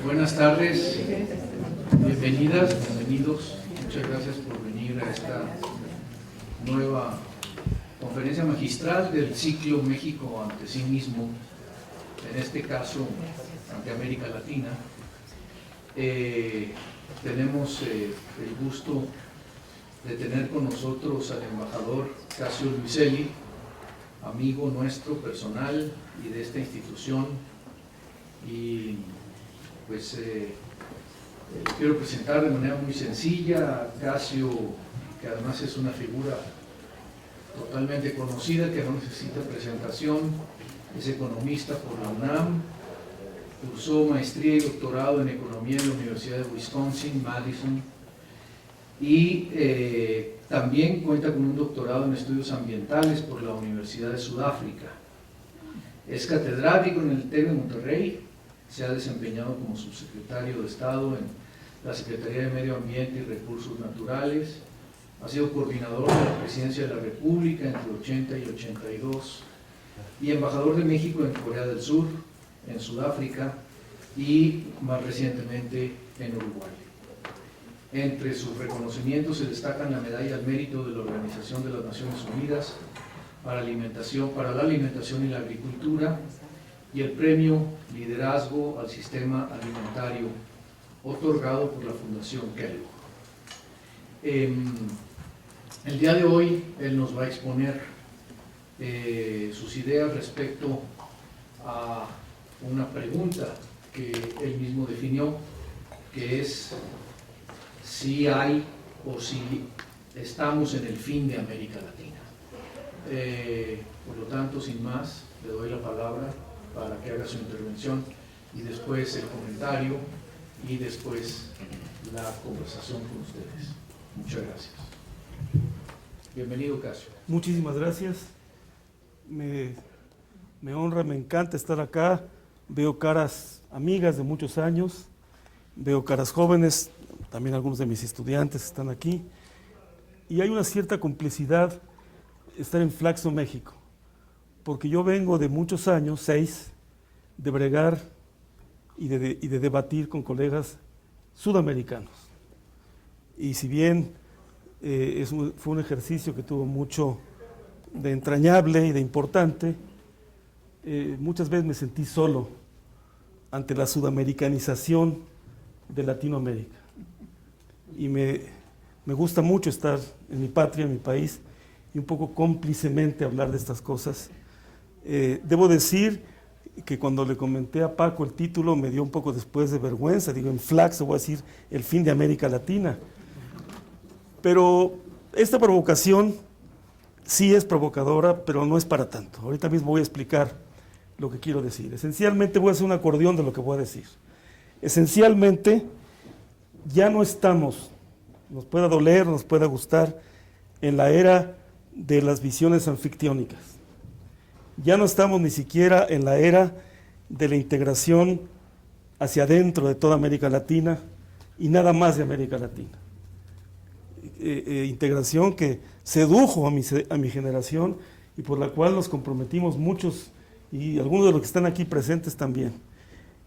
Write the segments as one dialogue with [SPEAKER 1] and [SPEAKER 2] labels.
[SPEAKER 1] Buenas tardes, bienvenidas, bienvenidos. Muchas gracias por venir a esta nueva conferencia magistral del ciclo México ante sí mismo, en este caso ante América Latina. Tenemos el gusto de tener con nosotros al embajador Casio Luiselli, amigo nuestro personal y de esta institución, y pues quiero presentar de manera muy sencilla a Casio, que además es una figura totalmente conocida, que no necesita presentación. Es economista por la UNAM, cursó maestría y doctorado en economía en la Universidad de Wisconsin, Madison, y también cuenta con un doctorado en estudios ambientales por la Universidad de Sudáfrica. Es catedrático en el TEC de Monterrey, se ha desempeñado como subsecretario de Estado en la Secretaría de Medio Ambiente y Recursos Naturales, ha sido coordinador de la Presidencia de la República entre 80 y 82 y embajador de México en Corea del Sur, en Sudáfrica y más recientemente en Uruguay. Entre sus reconocimientos se destacan la Medalla al Mérito de la Organización de las Naciones Unidas para la alimentación y la agricultura y el Premio Liderazgo al Sistema Alimentario, otorgado por la Fundación Kellogg. El día de hoy él nos va a exponer sus ideas respecto a una pregunta que él mismo definió, que es si hay o si estamos en el fin de América Latina. Por lo tanto, sin más, le doy la palabra para que haga su intervención y después el comentario y después la conversación con ustedes. Muchas gracias. Bienvenido, Casio.
[SPEAKER 2] Muchísimas gracias. Me honra, me encanta estar acá. Veo caras amigas de muchos años, veo caras jóvenes, también algunos de mis estudiantes están aquí, y hay una cierta complicidad estar en Flaxo, México, porque yo vengo de muchos años, 6, de bregar y de debatir con colegas sudamericanos. Y si bien fue un ejercicio que tuvo mucho de entrañable y de importante, muchas veces me sentí solo ante la sudamericanización de Latinoamérica. Y me gusta mucho estar en mi patria, en mi país, y un poco cómplicemente hablar de estas cosas. Debo decir que cuando le comenté a Paco el título me dio un poco después de vergüenza. Digo, en Flaxo voy a decir el fin de América Latina. Pero esta provocación sí es provocadora, pero no es para tanto. Ahorita mismo voy a explicar lo que quiero decir. Esencialmente voy a hacer un acordeón de lo que voy a decir. Esencialmente ya no estamos, nos pueda doler, nos pueda gustar, en la era de las visiones anfictiónicas. Ya no estamos ni siquiera en la era de la integración hacia adentro de toda América Latina y nada más de América Latina. Integración que sedujo a mi generación y por la cual nos comprometimos muchos y algunos de los que están aquí presentes también.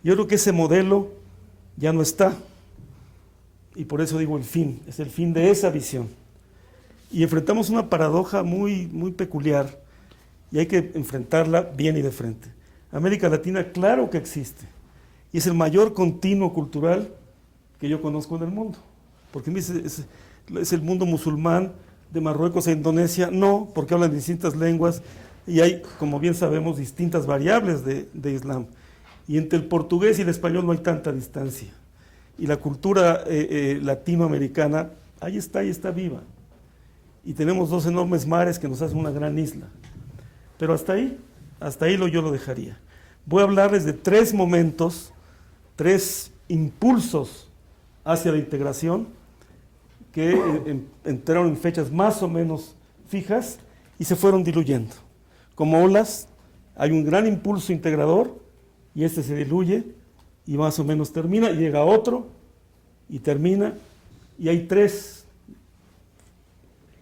[SPEAKER 2] Yo creo que ese modelo ya no está y por eso digo el fin, es el fin de esa visión. Y enfrentamos una paradoja muy peculiar y hay que enfrentarla bien y de frente. América Latina, claro que existe y es el mayor continuo cultural que yo conozco en el mundo, porque es el mundo musulmán de Marruecos a Indonesia, no, porque hablan distintas lenguas y hay, como bien sabemos, distintas variables de Islam. Y entre el portugués y el español no hay tanta distancia. Y la cultura latinoamericana, ahí está viva. Y tenemos dos enormes mares que nos hacen una gran isla. Pero hasta ahí yo lo dejaría. Voy a hablarles de 3 momentos, 3 impulsos hacia la integración que entraron en fechas más o menos fijas y se fueron diluyendo. Como olas, hay un gran impulso integrador y este se diluye y más o menos termina, y llega otro y termina, y hay 3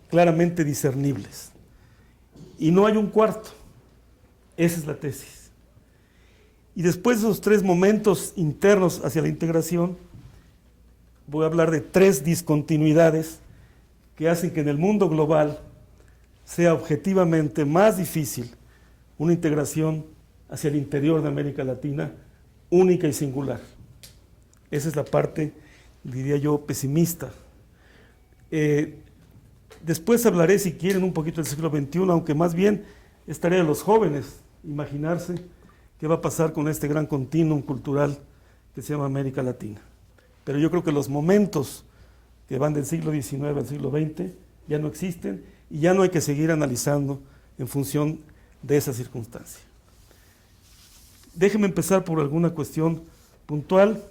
[SPEAKER 2] claramente discernibles. Y no hay un cuarto, esa es la tesis. Y después de esos tres momentos internos hacia la integración, voy a hablar de tres discontinuidades que hacen que en el mundo global sea objetivamente más difícil una integración hacia el interior de América Latina única y singular. Esa es la parte, diría yo, pesimista. Después hablaré, si quieren, un poquito del siglo XXI, aunque más bien es tarea de los jóvenes imaginarse qué va a pasar con este gran continuum cultural que se llama América Latina. Pero yo creo que los momentos que van del siglo XIX al siglo XX ya no existen y ya no hay que seguir analizando en función de esa circunstancia. Déjenme empezar por alguna cuestión puntual.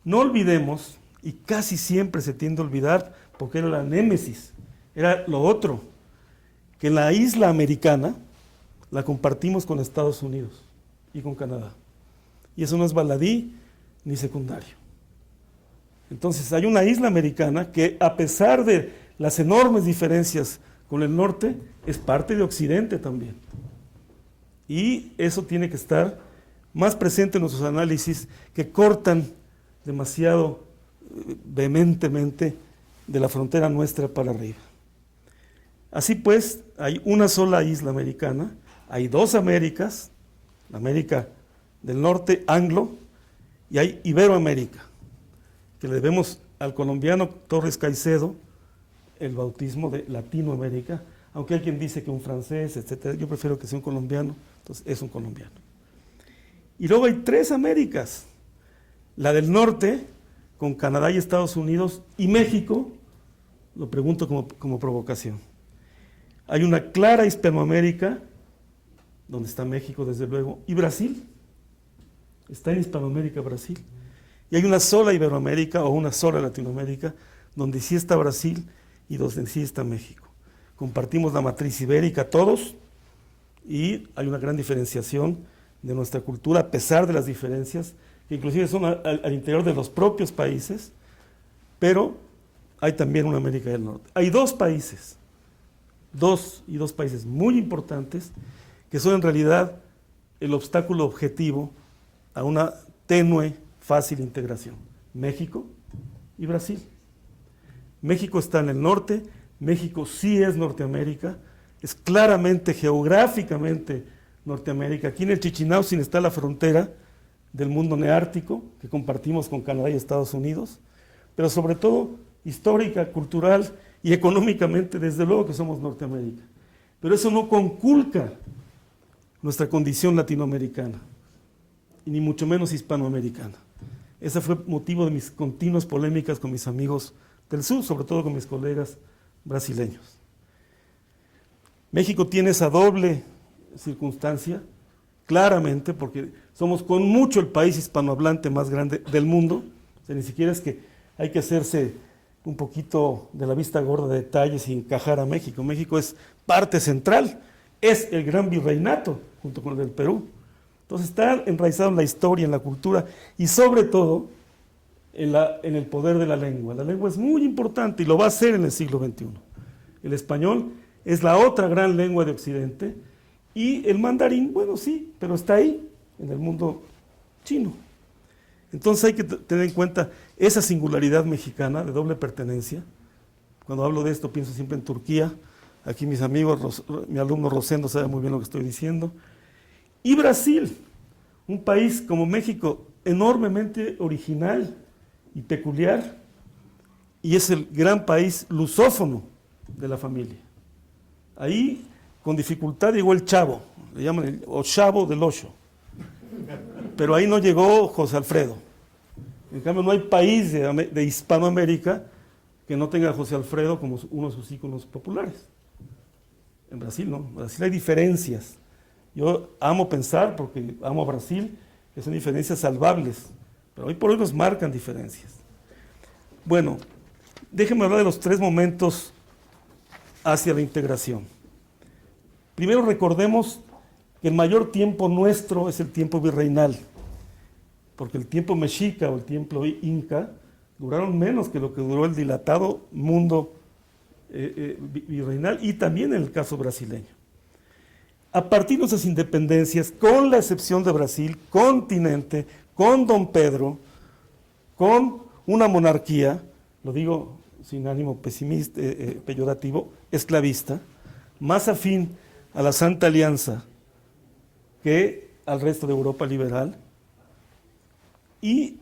[SPEAKER 2] No olvidemos, y casi siempre se tiende a olvidar, porque era la némesis, era lo otro, que la isla americana la compartimos con Estados Unidos y con Canadá. Y eso no es baladí ni secundario. Entonces hay una isla americana que, a pesar de las enormes diferencias con el norte, es parte de Occidente también. Y eso tiene que estar más presente en nuestros análisis, que cortan demasiado vehementemente de la frontera nuestra para arriba. Así pues, hay una sola isla americana, hay dos Américas, la América del Norte, anglo, y hay Iberoamérica, que le debemos al colombiano Torres Caicedo el bautismo de Latinoamérica, aunque hay quien dice que un francés, etcétera. Yo prefiero que sea un colombiano, entonces es un colombiano. Y luego hay tres Américas, la del norte, con Canadá y Estados Unidos, y México, lo pregunto como provocación. Hay una clara Hispanoamérica, donde está México desde luego, y Brasil, está en Hispanoamérica Brasil. Y hay una sola Iberoamérica o una sola Latinoamérica, donde sí está Brasil y donde sí está México. Compartimos la matriz ibérica todos, y hay una gran diferenciación de nuestra cultura, a pesar de las diferencias, que inclusive son al interior de los propios países, pero hay también una América del Norte. Hay dos países muy importantes, que son en realidad el obstáculo objetivo a una tenue, fácil integración: México y Brasil. México está en el norte, México sí es Norteamérica, es claramente geográficamente Norteamérica. Aquí en el Chichinautzin está la frontera del mundo neártico que compartimos con Canadá y Estados Unidos, pero sobre todo histórica, cultural y económicamente, desde luego que somos Norteamérica. Pero eso no conculca nuestra condición latinoamericana, y ni mucho menos hispanoamericana. Ese fue motivo de mis continuas polémicas con mis amigos del sur, sobre todo con mis colegas brasileños. México tiene esa doble circunstancia, claramente, porque somos con mucho el país hispanohablante más grande del mundo. O sea, ni siquiera es que hay que hacerse un poquito de la vista gorda de detalles y encajar a México. México es parte central, es el gran virreinato junto con el del Perú. Entonces está enraizado en la historia, en la cultura y sobre todo en el poder de la lengua. La lengua es muy importante y lo va a ser en el siglo XXI. El español es la otra gran lengua de Occidente, y el mandarín, bueno, sí, pero está ahí, en el mundo chino. Entonces hay que tener en cuenta esa singularidad mexicana de doble pertenencia. Cuando hablo de esto pienso siempre en Turquía. Aquí mis amigos, mi alumno Rosendo sabe muy bien lo que estoy diciendo. Y Brasil, un país como México enormemente original y peculiar, y es el gran país lusófono de la familia. Ahí con dificultad llegó el Chavo, le llaman el Chavo del Ocho, pero ahí no llegó José Alfredo. En cambio no hay país de Hispanoamérica que no tenga a José Alfredo como uno de sus íconos populares. En Brasil no, en Brasil hay diferencias. Yo amo pensar, porque amo a Brasil, que son diferencias salvables, pero hoy por hoy nos marcan diferencias. Bueno, déjenme hablar de los tres momentos hacia la integración. Primero recordemos que el mayor tiempo nuestro es el tiempo virreinal, porque el tiempo mexica o el tiempo inca duraron menos que lo que duró el dilatado mundo virreinal, y también en el caso brasileño. a partir de nuestras independencias, con la excepción de Brasil, continente, con Don Pedro, con una monarquía, lo digo sin ánimo pesimista, peyorativo, esclavista, más afín a la Santa Alianza que al resto de Europa liberal. Y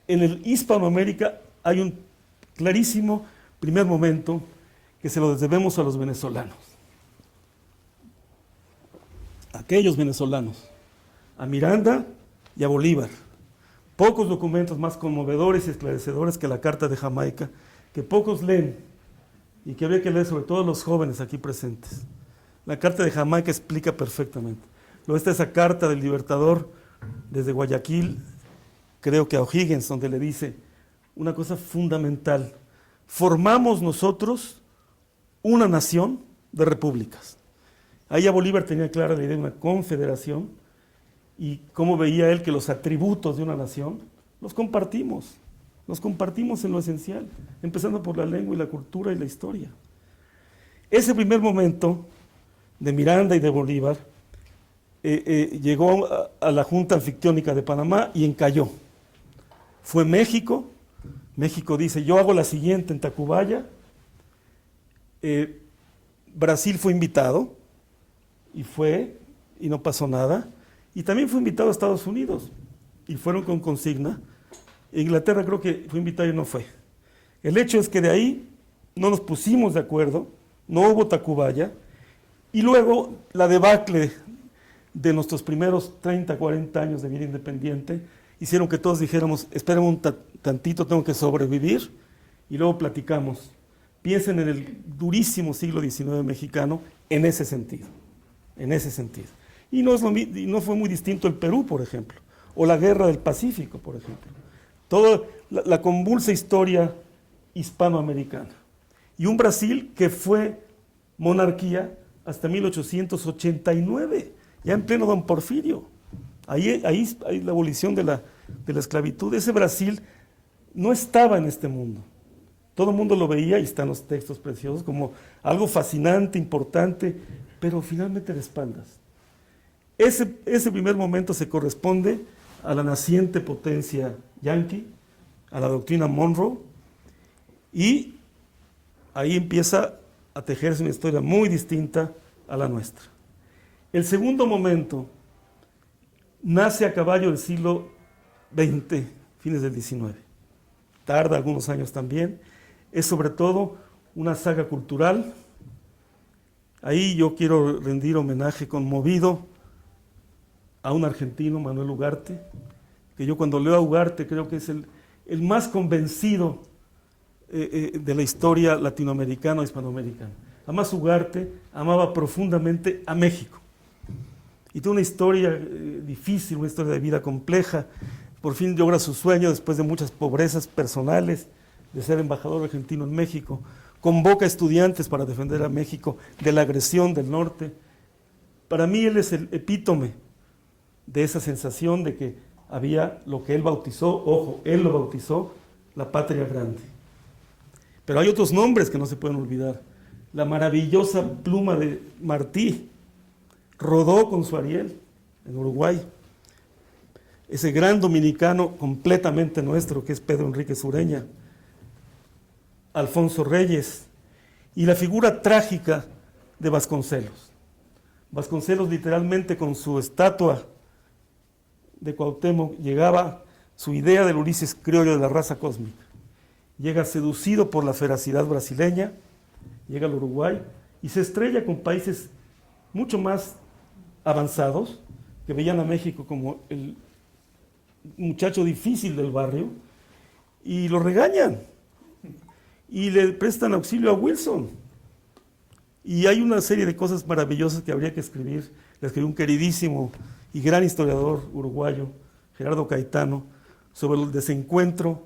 [SPEAKER 2] en el Hispanoamérica hay un clarísimo primer momento que se lo debemos a los venezolanos. Aquellos venezolanos, a Miranda y a Bolívar. Pocos documentos más conmovedores y esclarecedores que la Carta de Jamaica, que pocos leen y que habría que leer sobre todo los jóvenes aquí presentes. La Carta de Jamaica explica perfectamente. Luego está esa carta del Libertador desde Guayaquil, creo que a O'Higgins, donde le dice una cosa fundamental: formamos nosotros una nación de repúblicas. Ahí ya Bolívar tenía clara la idea de una confederación y cómo veía él que los atributos de una nación los compartimos en lo esencial, empezando por la lengua y la cultura y la historia. Ese primer momento de Miranda y de Bolívar llegó a la Junta Anfictiónica de Panamá y encalló. Fue México. México dice: yo hago la siguiente en Tacubaya. Brasil fue invitado y fue, y no pasó nada. Y también fue invitado a Estados Unidos y fueron con consigna. Inglaterra creo que fue invitado y no fue. El hecho es que de ahí no nos pusimos de acuerdo, no hubo Tacubaya, y luego la debacle de nuestros primeros 30, 40 años de vida independiente hicieron que todos dijéramos: esperen un tantito, tengo que sobrevivir, y luego platicamos. Piensen en el durísimo siglo XIX mexicano en ese sentido. Y no fue muy distinto el Perú, por ejemplo, o la Guerra del Pacífico, por ejemplo. Toda la convulsa historia hispanoamericana. Y un Brasil que fue monarquía hasta 1889, ya en pleno Don Porfirio. Ahí la abolición de la esclavitud. Ese Brasil no estaba en este mundo. Todo el mundo lo veía, y están los textos preciosos, como algo fascinante, importante, pero finalmente de espaldas. Ese primer momento se corresponde a la naciente potencia yanqui, a la doctrina Monroe, y ahí empieza a tejerse una historia muy distinta a la nuestra. El segundo momento nace a caballo del siglo XX, fines del XIX. Tarda algunos años también. Es sobre todo una saga cultural. Ahí yo quiero rendir homenaje conmovido a un argentino, Manuel Ugarte, que yo cuando leo a Ugarte creo que es el más convencido de la historia latinoamericana o hispanoamericana. Además, Ugarte amaba profundamente a México. Y tuvo una historia difícil, una historia de vida compleja. Por fin logra su sueño después de muchas pobrezas personales de ser embajador argentino en México. Convoca estudiantes para defender a México de la agresión del norte. Para mí él es el epítome de esa sensación de que había lo que él bautizó, ojo, él lo bautizó, la patria grande. Pero hay otros nombres que no se pueden olvidar. La maravillosa pluma de Martí, rodó con su Ariel en Uruguay. Ese gran dominicano completamente nuestro que es Pedro Enríquez Ureña, Alfonso Reyes, y la figura trágica de Vasconcelos. Vasconcelos literalmente con su estatua de Cuauhtémoc llegaba su idea del Ulises criollo de la raza cósmica. Llega seducido por la feracidad brasileña, llega al Uruguay y se estrella con países mucho más avanzados que veían a México como el muchacho difícil del barrio y lo regañan y le prestan auxilio a Wilson. Y hay una serie de cosas maravillosas que habría que escribir. Le escribió un queridísimo y gran historiador uruguayo, Gerardo Caetano, sobre el desencuentro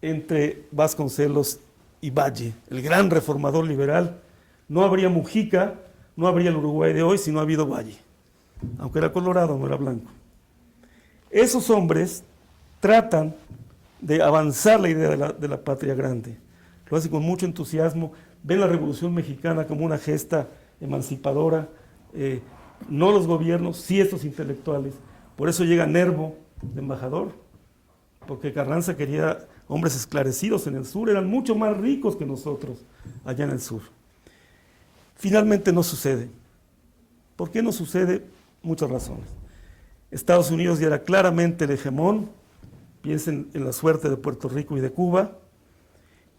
[SPEAKER 2] entre Vasconcelos y Valle, el gran reformador liberal. No habría Mujica, no habría el Uruguay de hoy si no ha habido Valle, aunque era colorado, no era blanco. Esos hombres tratan de avanzar la idea de la patria grande. Lo hacen con mucho entusiasmo, ven la Revolución Mexicana como una gesta emancipadora, no los gobiernos, sí estos intelectuales. Por eso llega Nervo de embajador, porque Carranza quería hombres esclarecidos en el sur, eran mucho más ricos que nosotros allá en el sur. Finalmente no sucede. ¿Por qué no sucede? Muchas razones. Estados Unidos ya era claramente el hegemón, piensen en la suerte de Puerto Rico y de Cuba,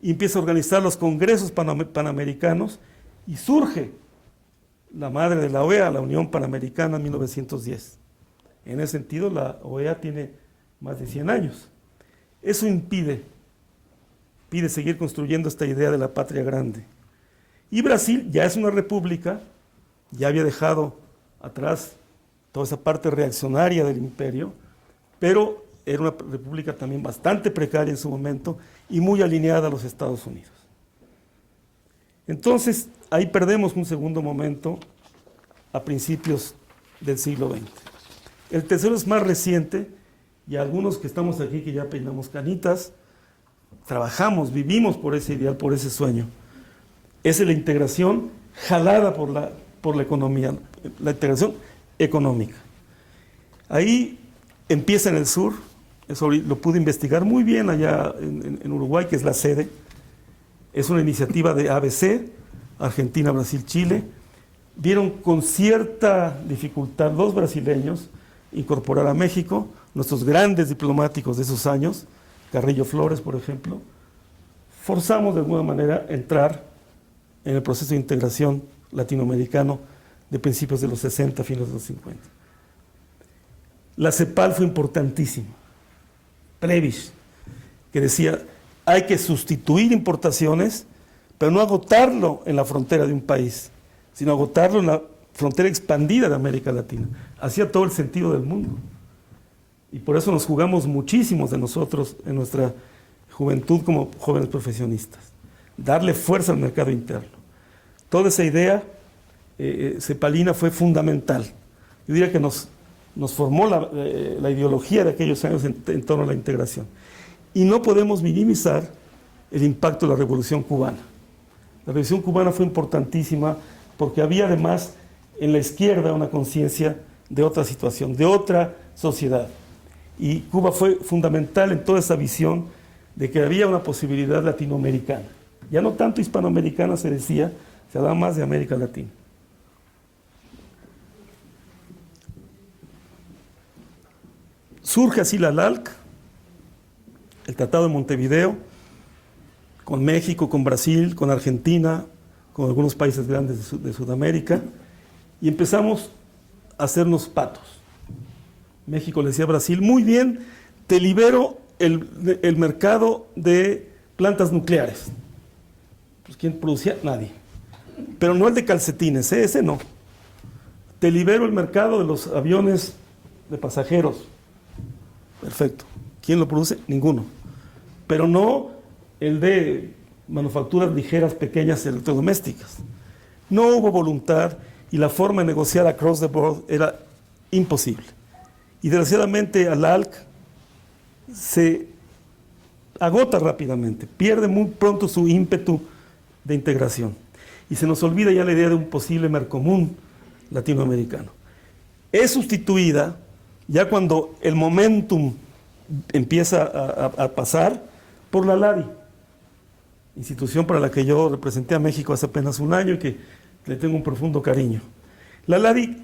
[SPEAKER 2] y empieza a organizar los congresos panamericanos, y surge la madre de la OEA, la Unión Panamericana, en 1910. En ese sentido, la OEA tiene más de 100 años. Eso impide seguir construyendo esta idea de la patria grande. Y Brasil ya es una república, ya había dejado atrás toda esa parte reaccionaria del imperio, pero era una república también bastante precaria en su momento y muy alineada a los Estados Unidos. Entonces, ahí perdemos un segundo momento a principios del siglo XX. El tercero es más reciente, y algunos que estamos aquí, que ya peinamos canitas, trabajamos, vivimos por ese ideal, por ese sueño. Es la integración jalada por la economía, la integración económica. Ahí empieza en el sur, eso lo pude investigar muy bien allá en Uruguay, que es la sede. Es una iniciativa de ABC, Argentina, Brasil, Chile. Vieron con cierta dificultad los brasileños incorporar a México, nuestros grandes diplomáticos de esos años, Carrillo Flores, por ejemplo, forzamos de alguna manera a entrar en el proceso de integración latinoamericano de principios de los 60, finales de los 50. La CEPAL fue importantísima. Prebisch, que decía, hay que sustituir importaciones, pero no agotarlo en la frontera de un país, sino agotarlo en la frontera expandida de América Latina. Hacía todo el sentido del mundo. Y por eso nos jugamos muchísimos de nosotros en nuestra juventud como jóvenes profesionistas. Darle fuerza al mercado interno. Toda esa idea cepalina fue fundamental. Yo diría que nos formó la ideología de aquellos años en torno a la integración. Y no podemos minimizar el impacto de la Revolución Cubana. La Revolución Cubana fue importantísima porque había además en la izquierda una conciencia de otra situación, de otra sociedad. Y Cuba fue fundamental en toda esa visión de que había una posibilidad latinoamericana. Ya no tanto hispanoamericana se decía, se hablaba más de América Latina. Surge así la LALC, el Tratado de Montevideo, con México, con Brasil, con Argentina, con algunos países grandes de Sudamérica, y empezamos a hacernos patos. México le decía a Brasil, muy bien, te libero el mercado de plantas nucleares. Pues ¿quién producía? Nadie. Pero no el de calcetines, ese no. Te libero el mercado de los aviones de pasajeros. Perfecto. ¿Quién lo produce? Ninguno. Pero no el de manufacturas ligeras, pequeñas, electrodomésticas. No hubo voluntad y la forma de negociar across the board era imposible. Y desgraciadamente al ALC se agota rápidamente, pierde muy pronto su ímpetu de integración. Y se nos olvida ya la idea de un posible mercomún latinoamericano. Es sustituida ya cuando el momentum empieza a pasar por la LADI, institución para la que yo representé a México hace apenas un año y que le tengo un profundo cariño. La LADI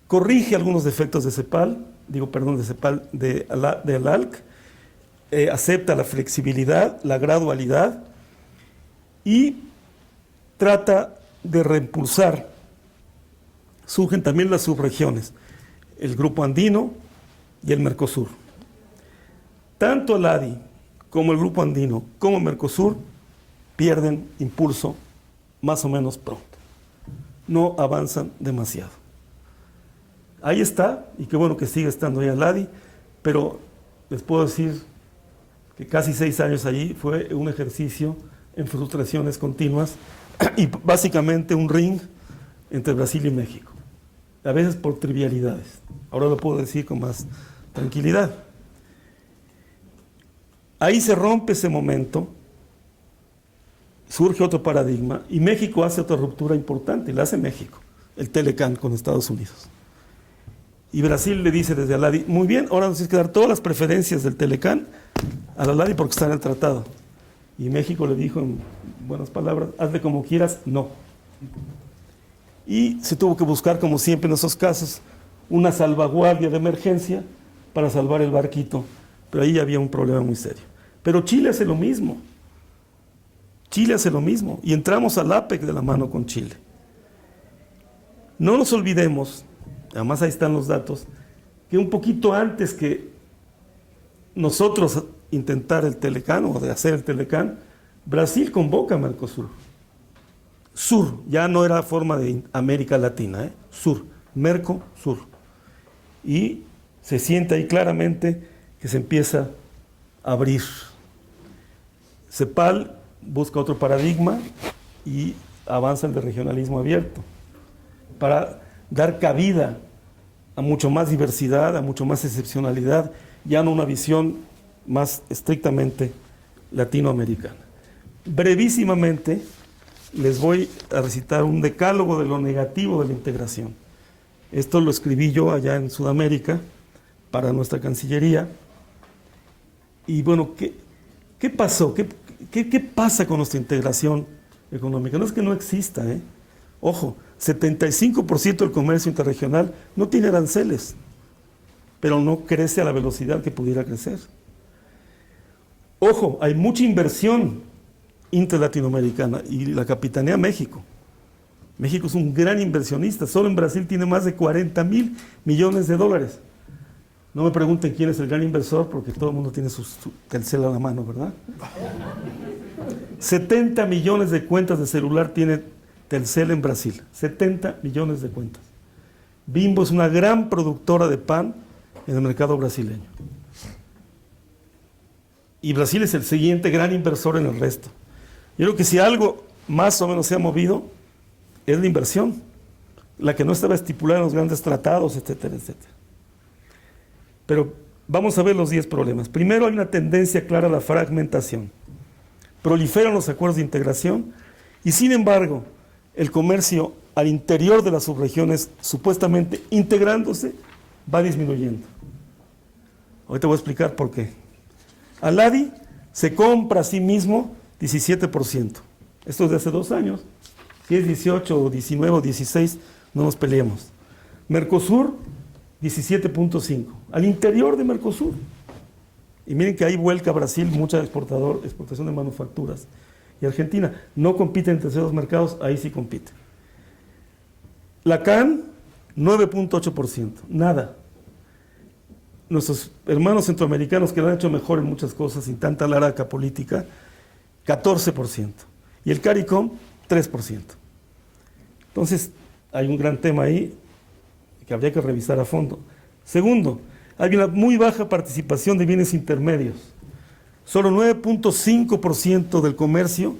[SPEAKER 2] corrige algunos defectos de CEPAL, de ALALC, acepta la flexibilidad, la gradualidad y trata de reimpulsar. Surgen también las subregiones, el Grupo Andino y el Mercosur. Tanto el ADI como el Grupo Andino como el Mercosur pierden impulso más o menos pronto. No avanzan demasiado. Ahí está, y qué bueno que sigue estando ahí el ADI, pero les puedo decir que casi 6 años allí fue un ejercicio en frustraciones continuas y básicamente un ring entre Brasil y México, a veces por trivialidades. Ahora lo puedo decir con más tranquilidad. Ahí se rompe ese momento, surge otro paradigma y México hace otra ruptura importante, y la hace México. el Telecan con Estados Unidos. Y Brasil le dice desde Aladi, muy bien, ahora nos tienes que dar todas las preferencias del Telecan a la Aladi porque está en el tratado. Y México le dijo en buenas palabras, hazle como quieras, no. Y se tuvo que buscar, como siempre en esos casos, una salvaguardia de emergencia para salvar el barquito. Pero ahí había un problema muy serio. Pero Chile hace lo mismo. Chile hace lo mismo. Y entramos al APEC de la mano con Chile. No nos olvidemos, además ahí están los datos, que un poquito antes que nosotros intentar el Telecan o de hacer el Telecan, Brasil convoca a Mercosur. Sur, ya no era forma de América Latina, Sur, Mercosur. Y se siente ahí claramente que se empieza a abrir. CEPAL busca otro paradigma y avanza el de regionalismo abierto para dar cabida a mucho más diversidad, a mucho más excepcionalidad, ya no una visión más estrictamente latinoamericana. Brevísimamente les voy a recitar un decálogo de lo negativo de la integración. Esto lo escribí yo allá en Sudamérica para nuestra Cancillería. Y bueno, ¿qué pasó? ¿Qué pasa con nuestra integración económica? No es que no exista, Ojo, 75% del comercio interregional no tiene aranceles, pero no crece a la velocidad que pudiera crecer. Ojo, hay mucha inversión interlatinoamericana y la capitanea México. México es un gran inversionista, solo en Brasil tiene más de 40,000 millones de dólares. No me pregunten quién es el gran inversor, porque todo el mundo tiene su Telcel a la mano, ¿verdad? 70 millones de cuentas de celular tiene Telcel en Brasil, 70 millones de cuentas. Bimbo es una gran productora de pan en el mercado brasileño. Y Brasil es el siguiente gran inversor en el resto. Yo creo que si algo más o menos se ha movido, es la inversión, la que no estaba estipulada en los grandes tratados, etcétera, etcétera. Pero vamos a ver los 10 problemas. Primero, hay una tendencia clara a la fragmentación. Proliferan los acuerdos de integración y, sin embargo, el comercio al interior de las subregiones, supuestamente integrándose, va disminuyendo. Ahorita voy a explicar por qué. Aladi se compra a sí mismo 17%. Esto es de hace 2 años. Si es 18 o 19 o 16, no nos peleemos. Mercosur, 17.5%. Al interior de Mercosur. Y miren que ahí vuelca Brasil mucha exportación de manufacturas. Y Argentina no compite en terceros mercados, ahí sí compite. La CAN, 9.8%. Nada. Nuestros hermanos centroamericanos que lo han hecho mejor en muchas cosas sin tanta laraca política, 14%. Y el CARICOM, 3%. Entonces, hay un gran tema ahí que habría que revisar a fondo. Segundo, hay una muy baja participación de bienes intermedios. Solo 9.5% del comercio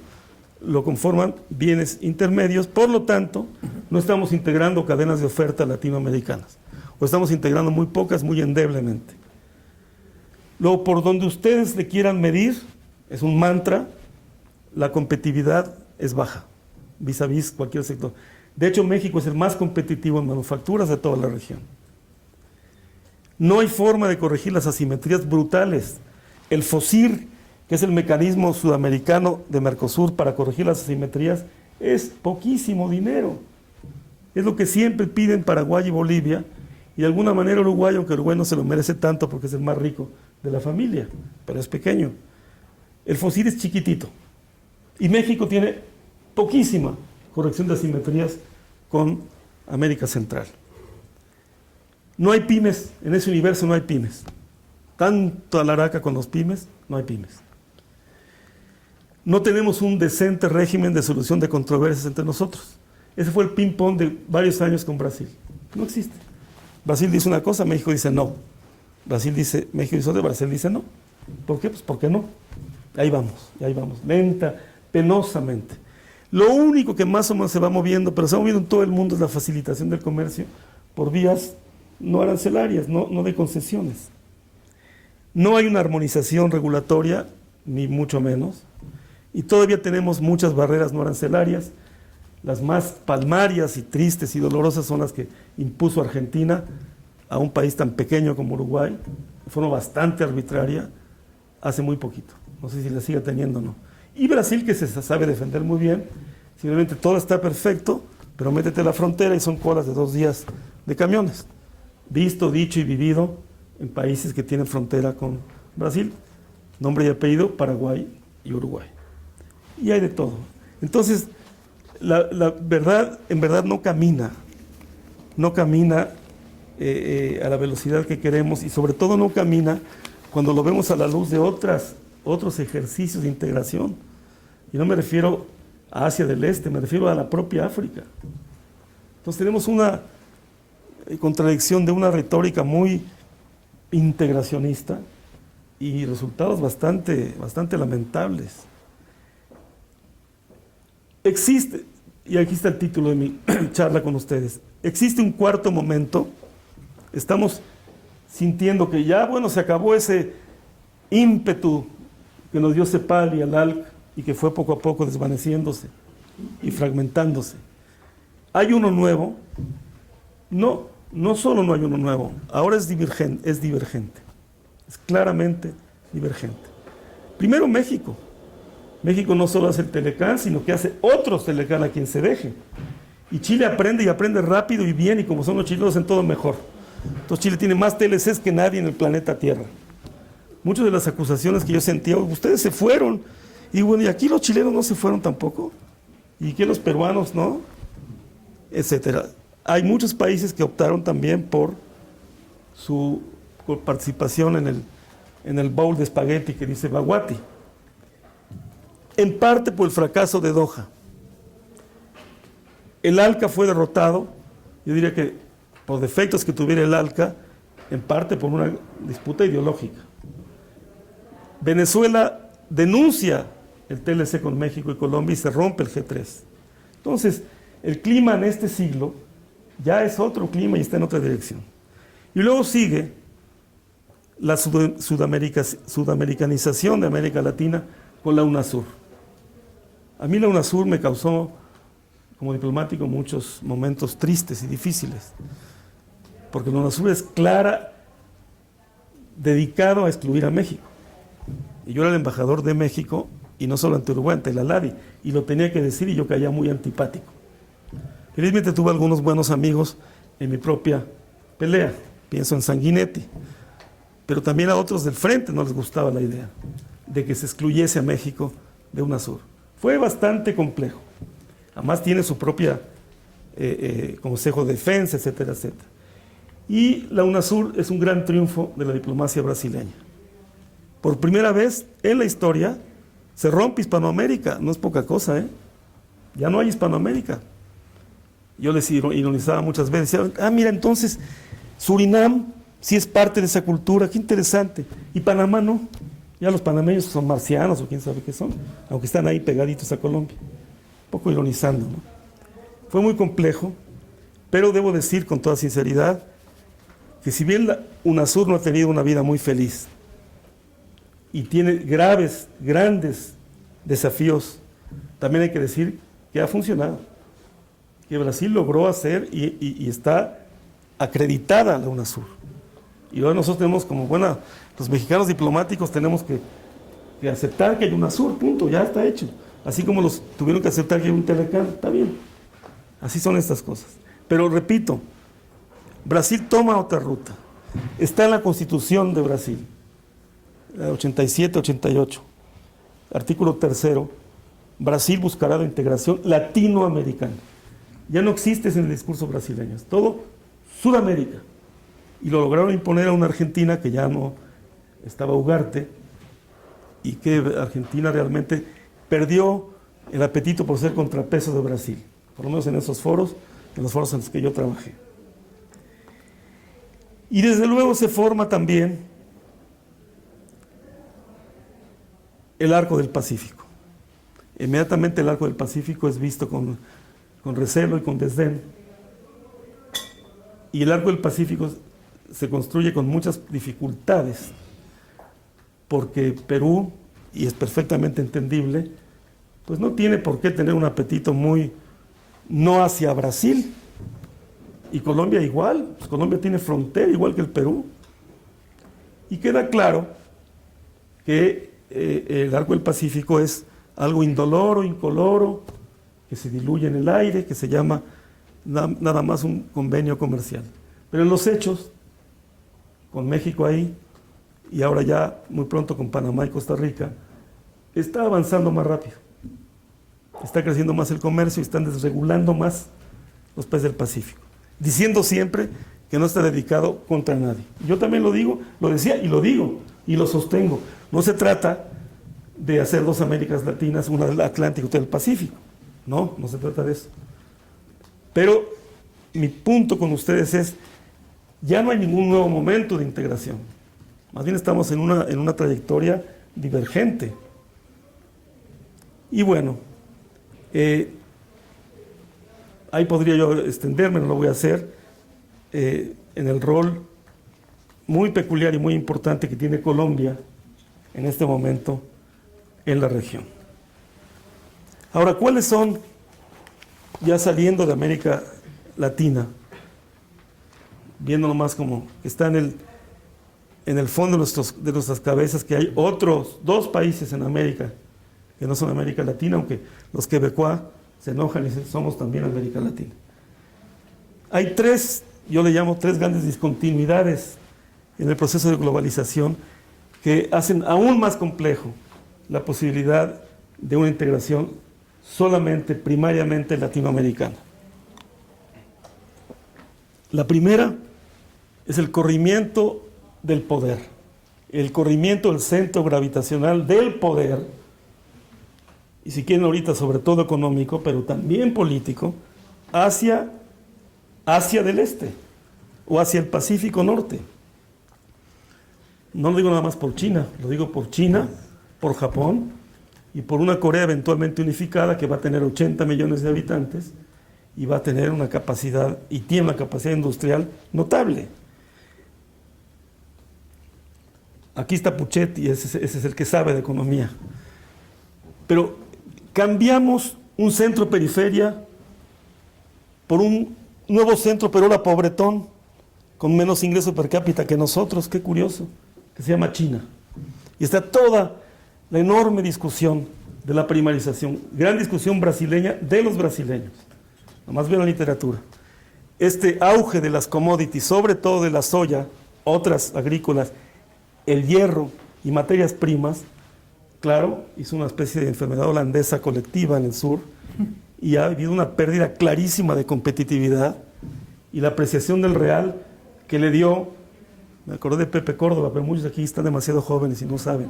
[SPEAKER 2] lo conforman bienes intermedios, por lo tanto, no estamos integrando cadenas de oferta latinoamericanas, o estamos integrando muy pocas, muy endeblemente. Luego, por donde ustedes le quieran medir, es un mantra, la competitividad es baja, vis a vis cualquier sector. De hecho, México es el más competitivo en manufacturas de toda la región. No hay forma de corregir las asimetrías brutales. El FOSIR, que es el mecanismo sudamericano de Mercosur para corregir las asimetrías, es poquísimo dinero. Es lo que siempre piden Paraguay y Bolivia, y de alguna manera Uruguay, aunque Uruguay no se lo merece tanto porque es el más rico de la familia, pero es pequeño. El FOSIR es chiquitito. Y México tiene poquísima corrección de asimetrías con América Central. No hay pymes, en ese universo no hay pymes. Tanto alaraca con los pymes, no hay pymes. No tenemos un decente régimen de solución de controversias entre nosotros. Ese fue el ping-pong de varios años con Brasil. No existe. Brasil dice una cosa, México dice no. México dice otra, Brasil dice no. ¿Por qué? Pues porque no. Ahí vamos, lenta, penosamente. Lo único que más o menos se va moviendo, pero se va moviendo en todo el mundo, es la facilitación del comercio por vías no arancelarias, no de concesiones. No hay una armonización regulatoria, ni mucho menos, y todavía tenemos muchas barreras no arancelarias. las más palmarias y tristes y dolorosas son las que impuso Argentina a un país tan pequeño como Uruguay, de forma bastante arbitraria, hace muy poquito. No sé si la sigue teniendo o no. Y Brasil, que se sabe defender muy bien, simplemente todo está perfecto, pero métete a la frontera y son colas de 2 días de camiones. Visto, dicho y vivido en países que tienen frontera con Brasil, nombre y apellido, Paraguay y Uruguay. Y hay de todo. Entonces, la verdad, en verdad no camina a la velocidad que queremos y sobre todo no camina cuando lo vemos a la luz de otros ejercicios de integración. Y no me refiero a Asia del Este, me refiero a la propia África. Entonces tenemos una contradicción de una retórica muy integracionista y resultados bastante lamentables. Existe, y aquí está el título de mi charla con ustedes, existe un cuarto momento. Estamos sintiendo que ya, bueno, se acabó ese ímpetu que nos dio CEPAL y ALALC y que fue poco a poco desvaneciéndose y fragmentándose. Hay uno nuevo. No solo no hay uno nuevo, ahora es divergente, es claramente divergente. Primero México. México no solo hace el Telecán, sino que hace otros Telecán a quien se deje. Y Chile aprende y aprende rápido y bien, y como son los chilenos en todo mejor. Entonces Chile tiene más TLCs que nadie en el planeta Tierra. Muchas de las acusaciones que yo sentía, ustedes se fueron, y bueno, y aquí los chilenos no se fueron tampoco, y que los peruanos no, etcétera. Hay muchos países que optaron también por su participación en el bowl de espagueti que dice Baguati. En parte por el fracaso de Doha. El ALCA fue derrotado, yo diría que por defectos que tuviera el ALCA, en parte por una disputa ideológica. Venezuela denuncia el TLC con México y Colombia y se rompe el G3. Entonces, el clima en este siglo ya es otro clima y está en otra dirección. Y luego sigue la sudamericanización de América Latina con la UNASUR. A mí la UNASUR me causó, como diplomático, muchos momentos tristes y difíciles, porque la UNASUR es clara, dedicado a excluir a México. Y yo era el embajador de México, y no solo ante Uruguay, ante la LADI, y lo tenía que decir y yo caía muy antipático. Felizmente tuve algunos buenos amigos en mi propia pelea, pienso en Sanguinetti, pero también a otros del frente no les gustaba la idea de que se excluyese a México de UNASUR. Fue bastante complejo, además tiene su propia Consejo de Defensa, etcétera, etcétera. Y la UNASUR es un gran triunfo de la diplomacia brasileña. Por primera vez en la historia se rompe Hispanoamérica, no es poca cosa, ¿eh? Ya no hay Hispanoamérica. Yo les ironizaba muchas veces, decía, mira, entonces Surinam sí es parte de esa cultura, qué interesante, y Panamá no, ya los panameños son marcianos o quién sabe qué son, aunque están ahí pegaditos a Colombia, un poco ironizando, ¿no? Fue muy complejo, pero debo decir con toda sinceridad que si bien la UNASUR no ha tenido una vida muy feliz y tiene grandes desafíos, también hay que decir que ha funcionado, que Brasil logró hacer y está acreditada la UNASUR. Y ahora nosotros tenemos como los mexicanos diplomáticos tenemos que aceptar que hay UNASUR, punto, ya está hecho. Así como los tuvieron que aceptar que hay un Telecán, está bien. Así son estas cosas. Pero repito, Brasil toma otra ruta. Está en la Constitución de Brasil, la 87-88, artículo 3º, Brasil buscará la integración latinoamericana. Ya no existe en el discurso brasileño, es todo Sudamérica. Y lo lograron imponer a una Argentina que ya no estaba Ugarte y que Argentina realmente perdió el apetito por ser contrapeso de Brasil, por lo menos en esos foros, en los foros en los que yo trabajé. Y desde luego se forma también el Arco del Pacífico. Inmediatamente el Arco del Pacífico es visto con recelo y con desdén. Y el Arco del Pacífico se construye con muchas dificultades, porque Perú, y es perfectamente entendible, pues no tiene por qué tener un apetito muy no hacia Brasil. Y Colombia igual, pues Colombia tiene frontera igual que el Perú. Y queda claro que el arco del Pacífico es algo indoloro, incoloro, que se diluye en el aire, que se llama nada más un convenio comercial. Pero en los hechos, con México ahí, y ahora ya muy pronto con Panamá y Costa Rica, está avanzando más rápido. Está creciendo más el comercio y están desregulando más los países del Pacífico, diciendo siempre que no está dedicado contra nadie. Yo también lo digo, lo decía y lo digo y lo sostengo. No se trata de hacer dos Américas Latinas, una del Atlántico y otra del Pacífico. No, no se trata de eso. Pero mi punto con ustedes es, ya no hay ningún nuevo momento de integración. Más bien estamos en una trayectoria divergente. Y bueno, ahí podría yo extenderme, no lo voy a hacer, en el rol muy peculiar y muy importante que tiene Colombia en este momento en la región. Ahora, ¿cuáles son, ya saliendo de América Latina, viéndolo más como que está en el fondo de nuestras cabezas, que hay otros dos países en América que no son América Latina, aunque los quebecois se enojan y dicen somos también América Latina? Hay tres, yo le llamo tres grandes discontinuidades en el proceso de globalización que hacen aún más complejo la posibilidad de una integración solamente, primariamente latinoamericana. La primera es el corrimiento del poder, el corrimiento del centro gravitacional del poder, y si quieren ahorita sobre todo económico, pero también político, hacia Asia del Este o hacia el Pacífico Norte. No lo digo nada más por China, lo digo por China, por Japón y por una Corea eventualmente unificada que va a tener 80 millones de habitantes y va a tener una capacidad, y tiene una capacidad industrial notable. Aquí está Puchetti, ese es el que sabe de economía. Pero cambiamos un centro-periferia por un nuevo centro, pero ahora pobretón, con menos ingreso per cápita que nosotros, qué curioso, que se llama China. Y está toda la enorme discusión de la primarización, gran discusión brasileña de los brasileños. Nomás vean la literatura. Este auge de las commodities, sobre todo de la soya, otras agrícolas, el hierro y materias primas, claro, hizo una especie de enfermedad holandesa colectiva en el sur y ha habido una pérdida clarísima de competitividad y la apreciación del real que le dio, me acordé de Pepe Córdoba, pero muchos de aquí están demasiado jóvenes y no saben,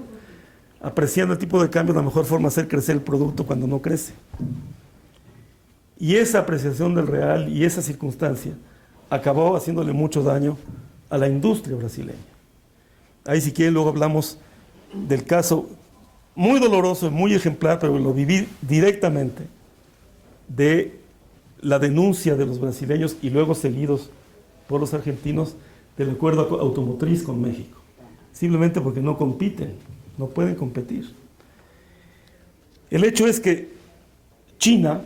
[SPEAKER 2] apreciando el tipo de cambio, la mejor forma de hacer crecer el producto cuando no crece. Y esa apreciación del real y esa circunstancia acabó haciéndole mucho daño a la industria brasileña. Ahí si quieren luego hablamos del caso muy doloroso y muy ejemplar, pero lo viví directamente, de la denuncia de los brasileños y luego seguidos por los argentinos del acuerdo automotriz con México, simplemente porque no compiten, no pueden competir. El hecho es que China,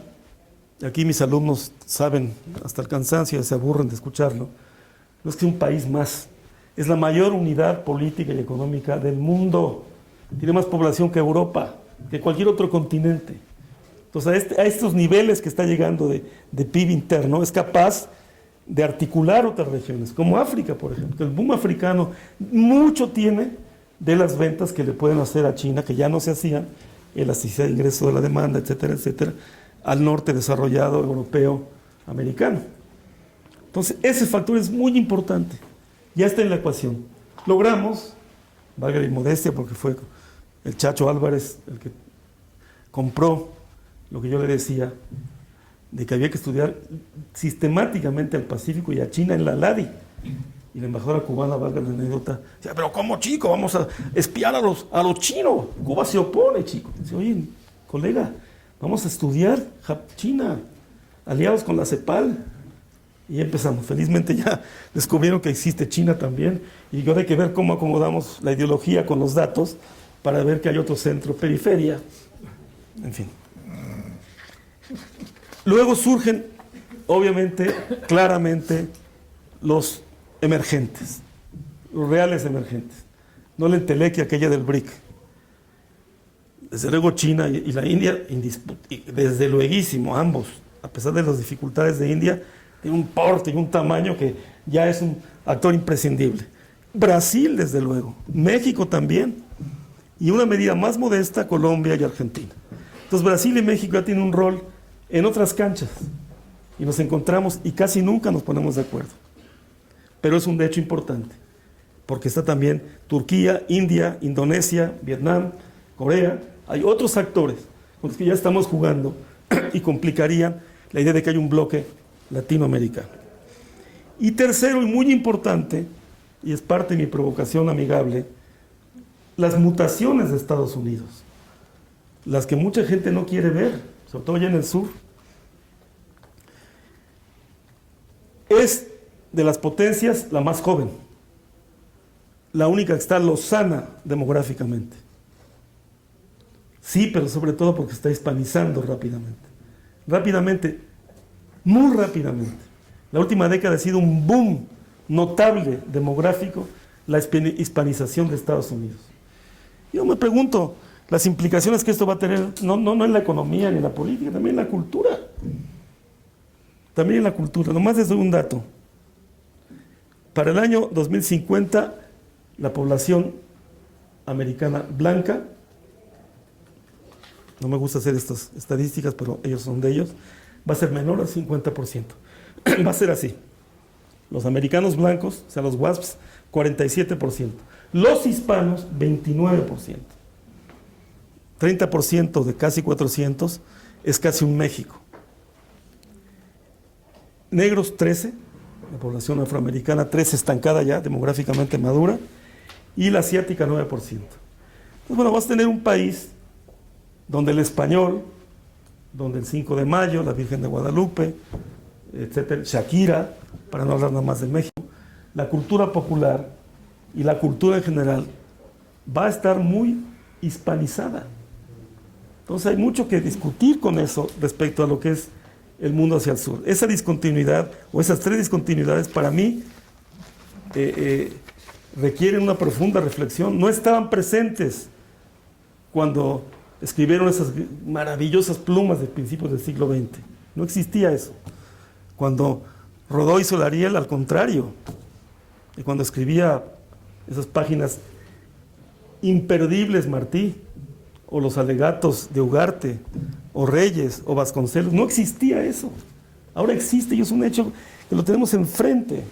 [SPEAKER 2] aquí mis alumnos saben hasta el cansancio, se aburren de escucharlo, no es que un país más, es la mayor unidad política y económica del mundo, tiene más población que Europa, que cualquier otro continente. Entonces a estos niveles que está llegando de PIB interno, es capaz de articular otras regiones, como África, por ejemplo. El boom africano mucho tiene de las ventas que le pueden hacer a China, que ya no se hacían, elasticidad de ingreso de la demanda, etcétera, etcétera, al norte desarrollado, europeo, americano. Entonces, ese factor es muy importante. Ya está en la ecuación. Logramos, valga la inmodestia, porque fue el Chacho Álvarez el que compró lo que yo le decía, de que había que estudiar sistemáticamente al Pacífico y a China en la LADI. Y la embajadora cubana, valga la anécdota, decía, pero ¿cómo, chico? Vamos a espiar a los chinos. Cuba se opone, chico. Dice, oye, colega, vamos a estudiar China, aliados con la CEPAL. Y empezamos. Felizmente ya descubrieron que existe China también. Y ahora hay que ver cómo acomodamos la ideología con los datos para ver que hay otro centro, periferia. En fin. Luego surgen, obviamente, claramente, los emergentes, los reales emergentes, no la entelequia aquella del BRIC. Desde luego China y la India, desde lueguísimo, ambos, a pesar de las dificultades de India, tiene un porte y un tamaño que ya es un actor imprescindible. Brasil, desde luego, México también, y una medida más modesta, Colombia y Argentina. Entonces Brasil y México ya tienen un rol en otras canchas, y nos encontramos y casi nunca nos ponemos de acuerdo. Pero es un hecho importante, porque está también Turquía, India, Indonesia, Vietnam, Corea. Hay otros actores con los que ya estamos jugando y complicarían la idea de que hay un bloque latinoamericano. Y tercero, y muy importante, y es parte de mi provocación amigable, las mutaciones de Estados Unidos, las que mucha gente no quiere ver, sobre todo allá en el sur. Es de las potencias la más joven, la única que está lozana demográficamente. Sí, pero sobre todo porque está hispanizando rápidamente. Rápidamente, muy rápidamente. La última década ha sido un boom notable demográfico, la hispanización de Estados Unidos. Yo me pregunto las implicaciones que esto va a tener, no en la economía ni en la política, también en la cultura. También en la cultura. Nomás les doy un dato. Para el año 2050, la población americana blanca, no me gusta hacer estas estadísticas, pero ellos son de ellos, va a ser menor al 50%. Va a ser así. Los americanos blancos, o sea, los WASPs, 47%. Los hispanos, 29%. 30% de casi 400 es casi un México. Negros, 13%. La población afroamericana, 13%, estancada ya, demográficamente madura. Y la asiática, 9%. Entonces, bueno, vas a tener un país donde el español, donde el 5 de mayo, la Virgen de Guadalupe, etcétera, Shakira, para no hablar nada más de México, la cultura popular y la cultura en general va a estar muy hispanizada. Entonces hay mucho que discutir con eso respecto a lo que es el mundo hacia el sur. Esa discontinuidad, o esas tres discontinuidades, para mí, requieren una profunda reflexión. No estaban presentes cuando escribieron esas maravillosas plumas de principios del siglo XX. No existía eso. Cuando Rodó y Solariel, al contrario, y cuando escribía esas páginas imperdibles Martí, o los alegatos de Ugarte, o Reyes, o Vasconcelos, no existía eso. Ahora existe y es un hecho que lo tenemos enfrente.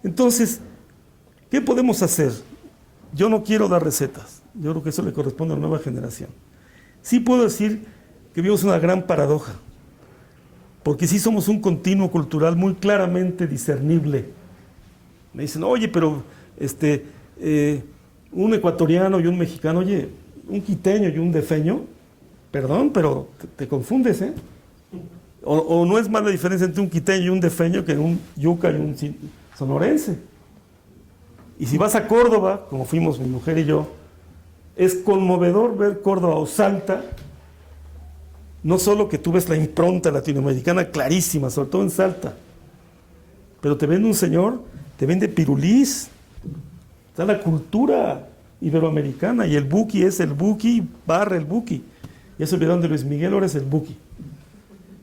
[SPEAKER 2] Entonces, ¿qué podemos hacer? Yo no quiero dar recetas. Yo creo que eso le corresponde a la nueva generación. Sí puedo decir que vivimos una gran paradoja, porque sí somos un continuo cultural muy claramente discernible. Me dicen, oye, pero un ecuatoriano y un mexicano, oye, un quiteño y un defeño, perdón, pero te confundes, ¿eh? O no es más la diferencia entre un quiteño y un defeño que un yuca y un sonorense. Y si vas a Córdoba, como fuimos mi mujer y yo, es conmovedor ver Córdoba o Salta, no solo que tú ves la impronta latinoamericana clarísima, sobre todo en Salta, pero te vende un señor, te vende pirulís, está la cultura iberoamericana, y el buki es el buki barra el buki. Ya se olvidaron de Luis Miguel, ahora es el buki.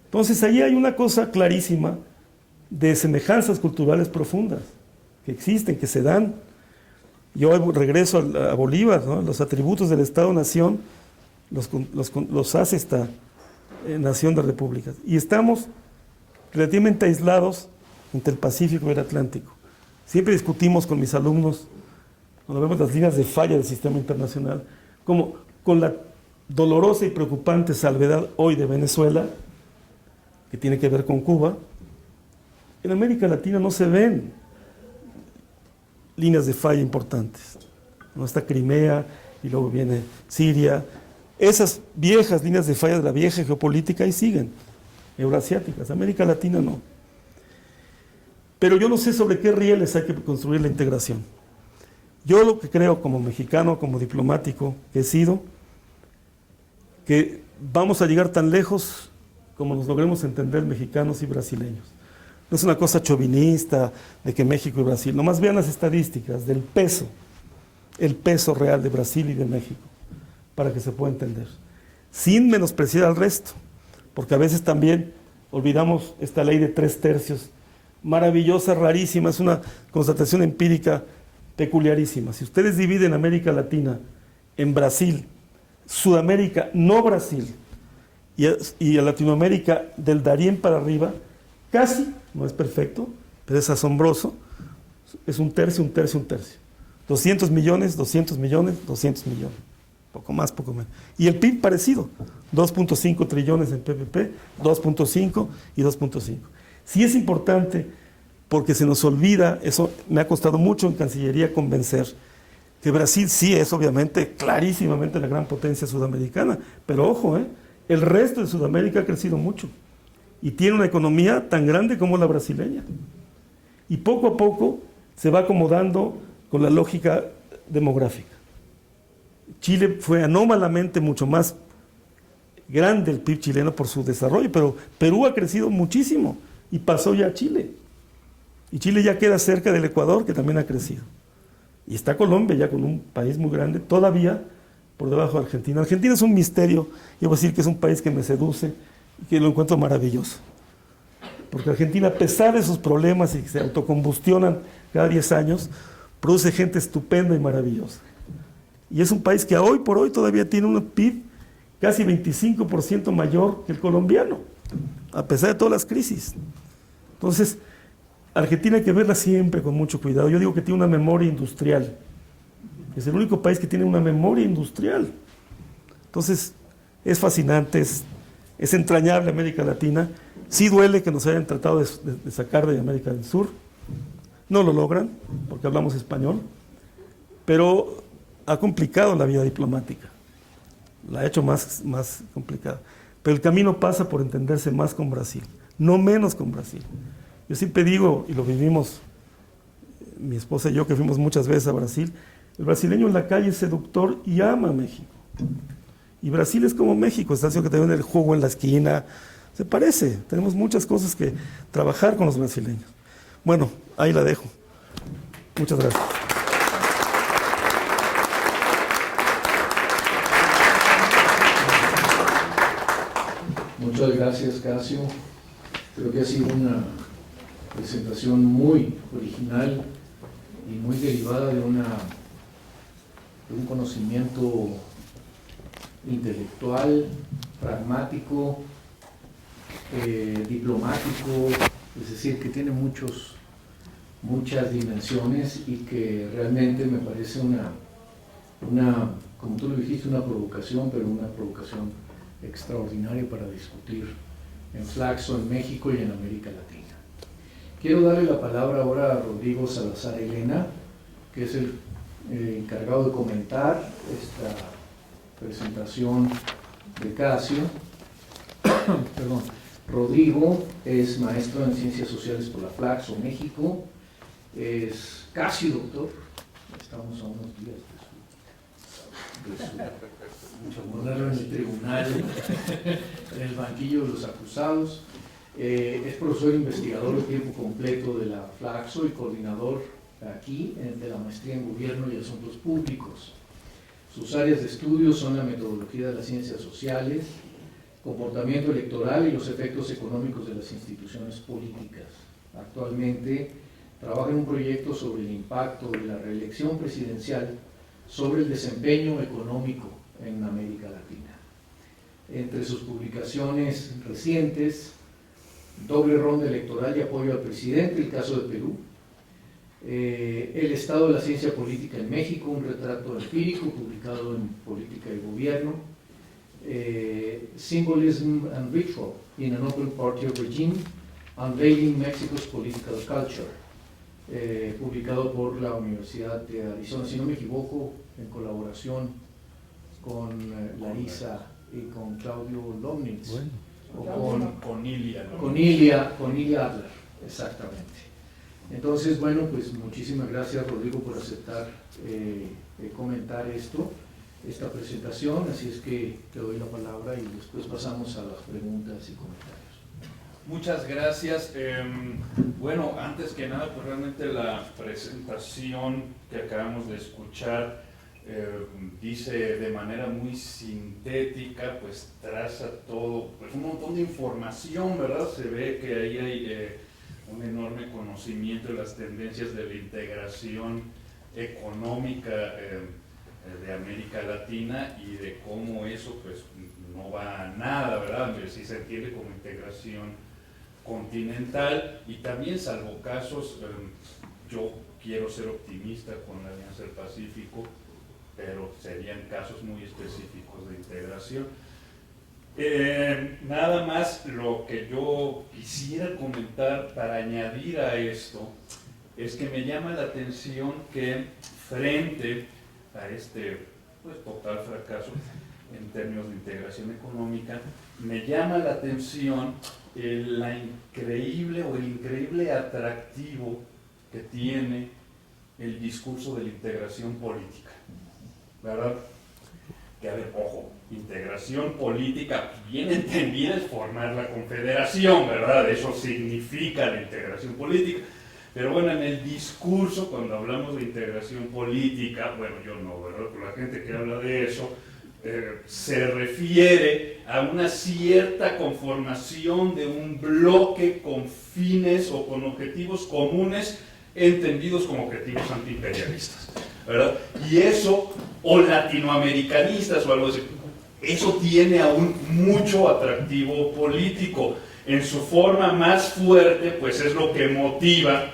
[SPEAKER 2] Entonces ahí hay una cosa clarísima de semejanzas culturales profundas que existen, que se dan. Yo regreso a Bolívar, ¿no? Los atributos del Estado-Nación los hace esta nación de repúblicas. Y estamos relativamente aislados entre el Pacífico y el Atlántico. Siempre discutimos con mis alumnos, cuando vemos las líneas de falla del sistema internacional, como con la dolorosa y preocupante salvedad hoy de Venezuela, que tiene que ver con Cuba, en América Latina no se ven líneas de falla importantes. No está Crimea y luego viene Siria. Esas viejas líneas de falla de la vieja geopolítica ahí siguen, euroasiáticas. América Latina no. Pero yo no sé sobre qué rieles hay que construir la integración. Yo lo que creo como mexicano, como diplomático que he sido, que vamos a llegar tan lejos como nos logremos entender mexicanos y brasileños. No es una cosa chauvinista de que México y Brasil, nomás vean las estadísticas del peso, el peso real de Brasil y de México, para que se pueda entender, sin menospreciar al resto, porque a veces también olvidamos esta ley de 3/3, maravillosa, rarísima, es una constatación empírica peculiarísima. Si ustedes dividen América Latina en Brasil, Sudamérica, no Brasil, y a Latinoamérica del Darién para arriba, casi, no es perfecto, pero es asombroso, es un tercio, un tercio, un tercio. 200 millones, 200 millones, 200 millones. Poco más, poco menos. Y el PIB parecido, 2.5 trillones en PPP, 2.5 y 2.5. Sí es importante, porque se nos olvida, eso me ha costado mucho en Cancillería convencer, que Brasil sí es obviamente, clarísimamente la gran potencia sudamericana, pero ojo, el resto de Sudamérica ha crecido mucho y tiene una economía tan grande como la brasileña. Y poco a poco se va acomodando con la lógica demográfica. Chile fue anómalamente mucho más grande el PIB chileno por su desarrollo, pero Perú ha crecido muchísimo y pasó ya a Chile. Y Chile ya queda cerca del Ecuador, que también ha crecido. Y está Colombia ya con un país muy grande, todavía por debajo de Argentina. Argentina es un misterio, yo voy a decir que es un país que me seduce y que lo encuentro maravilloso. Porque Argentina, a pesar de sus problemas y que se autocombustionan cada 10 años, produce gente estupenda y maravillosa. Y es un país que hoy por hoy todavía tiene un PIB casi 25% mayor que el colombiano, a pesar de todas las crisis. Entonces, Argentina hay que verla siempre con mucho cuidado. Yo digo que tiene una memoria industrial. Es el único país que tiene una memoria industrial. Entonces, es fascinante, es entrañable América Latina. Sí duele que nos hayan tratado de sacar de América del Sur. No lo logran, porque hablamos español, pero ha complicado la vida diplomática. La ha hecho más complicada. Pero el camino pasa por entenderse más con Brasil, no menos con Brasil. Yo siempre digo, y lo vivimos, mi esposa y yo que fuimos muchas veces a Brasil, el brasileño en la calle es seductor y ama a México. Y Brasil es como México, está haciendo que te ven el jugo en la esquina, se parece, tenemos muchas cosas que trabajar con los brasileños. Bueno, ahí la dejo. Muchas gracias.
[SPEAKER 1] Muchas gracias, Casio. Creo que ha sido una presentación muy original y muy derivada de un conocimiento intelectual, pragmático, diplomático, es decir, que tiene muchas dimensiones y que realmente me parece como tú lo dijiste, una provocación, pero una provocación extraordinaria para discutir en Flaxo, en México y en América Latina. Quiero darle la palabra ahora a Rodrigo Salazar Elena, que es el encargado de comentar esta presentación de Casio. Perdón. Rodrigo es maestro en Ciencias Sociales por la Flaxo, México, es casi doctor, estamos a unos días de ponerlo en el tribunal, en el banquillo de los acusados. Es profesor investigador de tiempo completo de la Flaxo y coordinador aquí de la maestría en Gobierno y Asuntos Públicos. Sus áreas de estudio son la metodología de las ciencias sociales, comportamiento electoral y los efectos económicos de las instituciones políticas. Actualmente trabaja en un proyecto sobre el impacto de la reelección presidencial sobre el desempeño económico en América Latina. Entre sus publicaciones recientes, Doble ronda electoral y apoyo al presidente, el caso de Perú, El estado de la ciencia política en México, un retrato empírico publicado en Política y Gobierno, Symbolism and Ritual in an Open Party Regime, Unveiling Mexico's Political Culture, publicado por la Universidad de Arizona, si no me equivoco, en colaboración con Larisa y con Claudio Lomnitz. Bueno. Con Ilia Adler, exactamente. Entonces, bueno, pues muchísimas gracias, Rodrigo, por aceptar comentar esto. esta presentación, así es que te doy la palabra y después pasamos a las preguntas y comentarios.
[SPEAKER 3] Muchas gracias. Bueno, antes que nada, pues realmente la presentación que acabamos de escuchar dice de manera muy sintética, pues traza todo, pues un montón de información, ¿verdad? Se ve que ahí hay un enorme conocimiento de las tendencias de la integración económica de América Latina y de cómo eso pues no va a nada, ¿verdad? Si se entiende como integración continental, y también, salvo casos, yo quiero ser optimista con la Alianza del Pacífico, pero serían casos muy específicos de integración. Nada más lo que yo quisiera comentar para añadir a esto es que me llama la atención que frente a este pues, total fracaso en términos de integración económica, me llama la atención el increíble atractivo que tiene el discurso de la integración política, ¿verdad? Que a ver, ojo, integración política bien entendida es formar la confederación, ¿verdad? Eso significa la integración política. Pero bueno, en el discurso, cuando hablamos de integración política, bueno, yo no, ¿verdad? Pero la gente que habla de eso se refiere a una cierta conformación de un bloque con fines o con objetivos comunes entendidos como objetivos antiimperialistas, ¿verdad? Y eso, o latinoamericanistas o algo así, eso tiene aún mucho atractivo político. En su forma más fuerte, pues es lo que motiva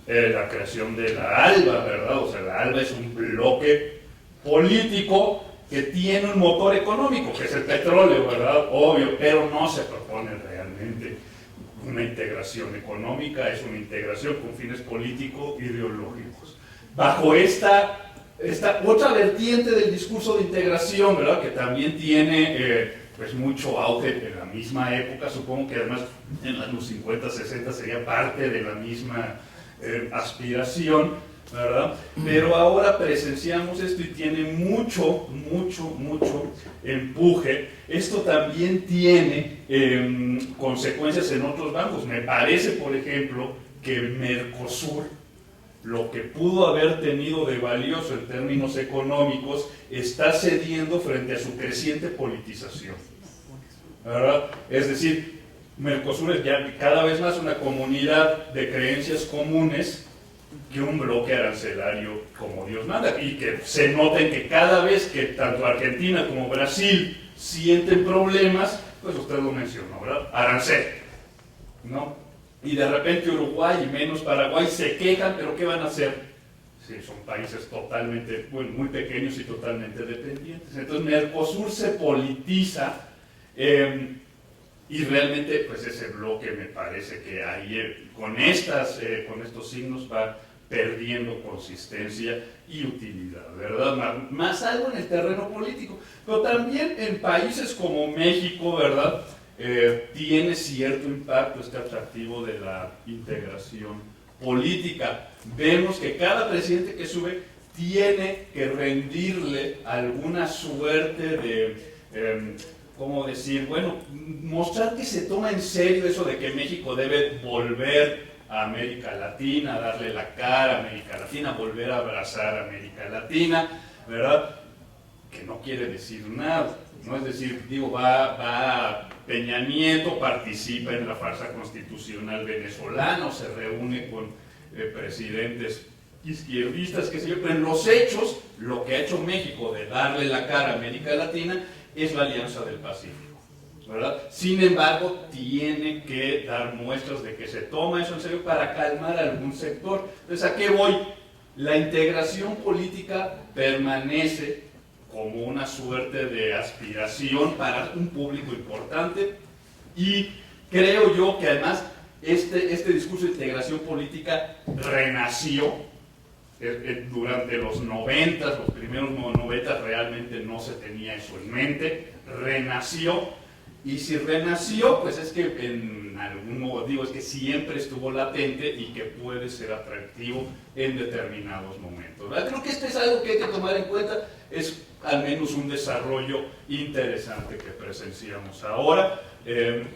[SPEAKER 3] la creación de la ALBA, ¿verdad? O sea, la ALBA es un bloque político que tiene un motor económico, que es el petróleo, ¿verdad? Obvio, pero no se propone realmente una integración económica, es una integración con fines político-ideológicos. Bajo esta otra vertiente del discurso de integración, ¿verdad? Que también tiene pues mucho auge en la misma época, supongo que además en los 50, 60 sería parte de la misma aspiración, ¿verdad? Pero ahora presenciamos esto y tiene mucho empuje. Esto también tiene consecuencias en otros bancos. Me parece, por ejemplo, que Mercosur, lo que pudo haber tenido de valioso en términos económicos, está cediendo frente a su creciente politización, ¿verdad? Es decir, Mercosur es ya cada vez más una comunidad de creencias comunes que un bloque arancelario como Dios manda, y que se noten que cada vez que tanto Argentina como Brasil sienten problemas, pues usted lo mencionó, ¿verdad? Arancel, ¿no? Y de repente Uruguay y menos Paraguay se quejan, pero ¿qué van a hacer? Sí, son países totalmente, bueno, muy pequeños y totalmente dependientes. Entonces Mercosur se politiza y realmente pues ese bloque me parece que ahí con estos signos va perdiendo consistencia y utilidad, ¿verdad? Más algo en el terreno político, pero también en países como México, ¿verdad? Tiene cierto impacto este atractivo de la integración política. Vemos que cada presidente que sube tiene que rendirle alguna suerte de, ¿cómo decir? Bueno, mostrar que se toma en serio eso de que México debe volver a América Latina, darle la cara a América Latina, volver a abrazar a América Latina, ¿verdad? Que no quiere decir nada, ¿no? Es decir, digo, va Peña Nieto, participa en la farsa constitucional venezolana, o se reúne con presidentes izquierdistas, qué sé yo, pero en los hechos, lo que ha hecho México de darle la cara a América Latina es la Alianza del Pacífico, ¿verdad? Sin embargo, tiene que dar muestras de que se toma eso en serio para calmar a algún sector. Entonces, ¿a qué voy? La integración política permanece como una suerte de aspiración para un público importante, y creo yo que además este discurso de integración política renació durante los 90, los primeros 90 realmente no se tenía eso en mente, renació Y si renació, pues es que en algún modo, digo, es que siempre estuvo latente y que puede ser atractivo en determinados momentos, ¿verdad? Creo que esto es algo que hay que tomar en cuenta, es al menos un desarrollo interesante que presenciamos ahora,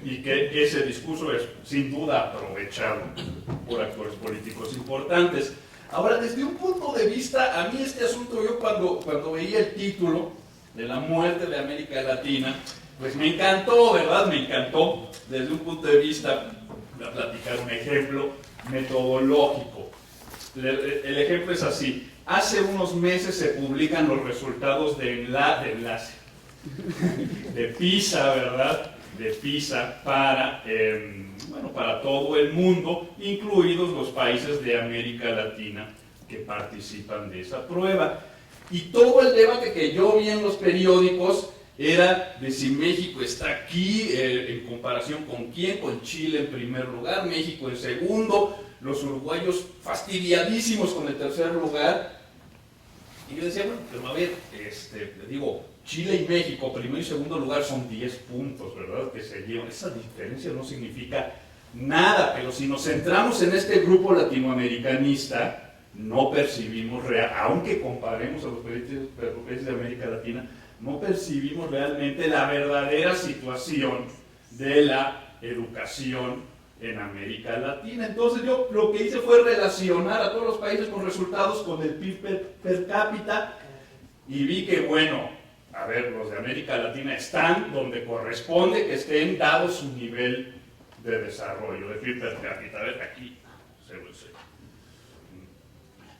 [SPEAKER 3] y que ese discurso es sin duda aprovechado por actores políticos importantes. Ahora, desde un punto de vista, a mí este asunto, yo cuando veía el título de la muerte de América Latina, pues me encantó, ¿verdad? Me encantó desde un punto de vista, voy a platicar un ejemplo metodológico. El ejemplo es así. Hace unos meses se publican los resultados de enlace de PISA, ¿verdad? De PISA para, bueno, para todo el mundo, incluidos los países de América Latina que participan de esa prueba. Y todo el debate que yo vi en los periódicos era de si México está aquí, en comparación con quién, con Chile en primer lugar, México en segundo, los uruguayos fastidiadísimos con el tercer lugar. Y yo decía, bueno, pero a ver, digo, Chile y México, primero y segundo lugar, son 10 puntos, ¿verdad? Que se llevan. Esa diferencia no significa nada, pero si nos centramos en este grupo latinoamericanista, no percibimos, aunque comparemos a los países de América Latina, no percibimos realmente la verdadera situación de la educación en América Latina. Entonces yo lo que hice fue relacionar a todos los países con resultados con el PIB per cápita y vi que, bueno, a ver, los de América Latina están donde corresponde que estén, dado su nivel de desarrollo, de PIB per cápita. A ver, aquí,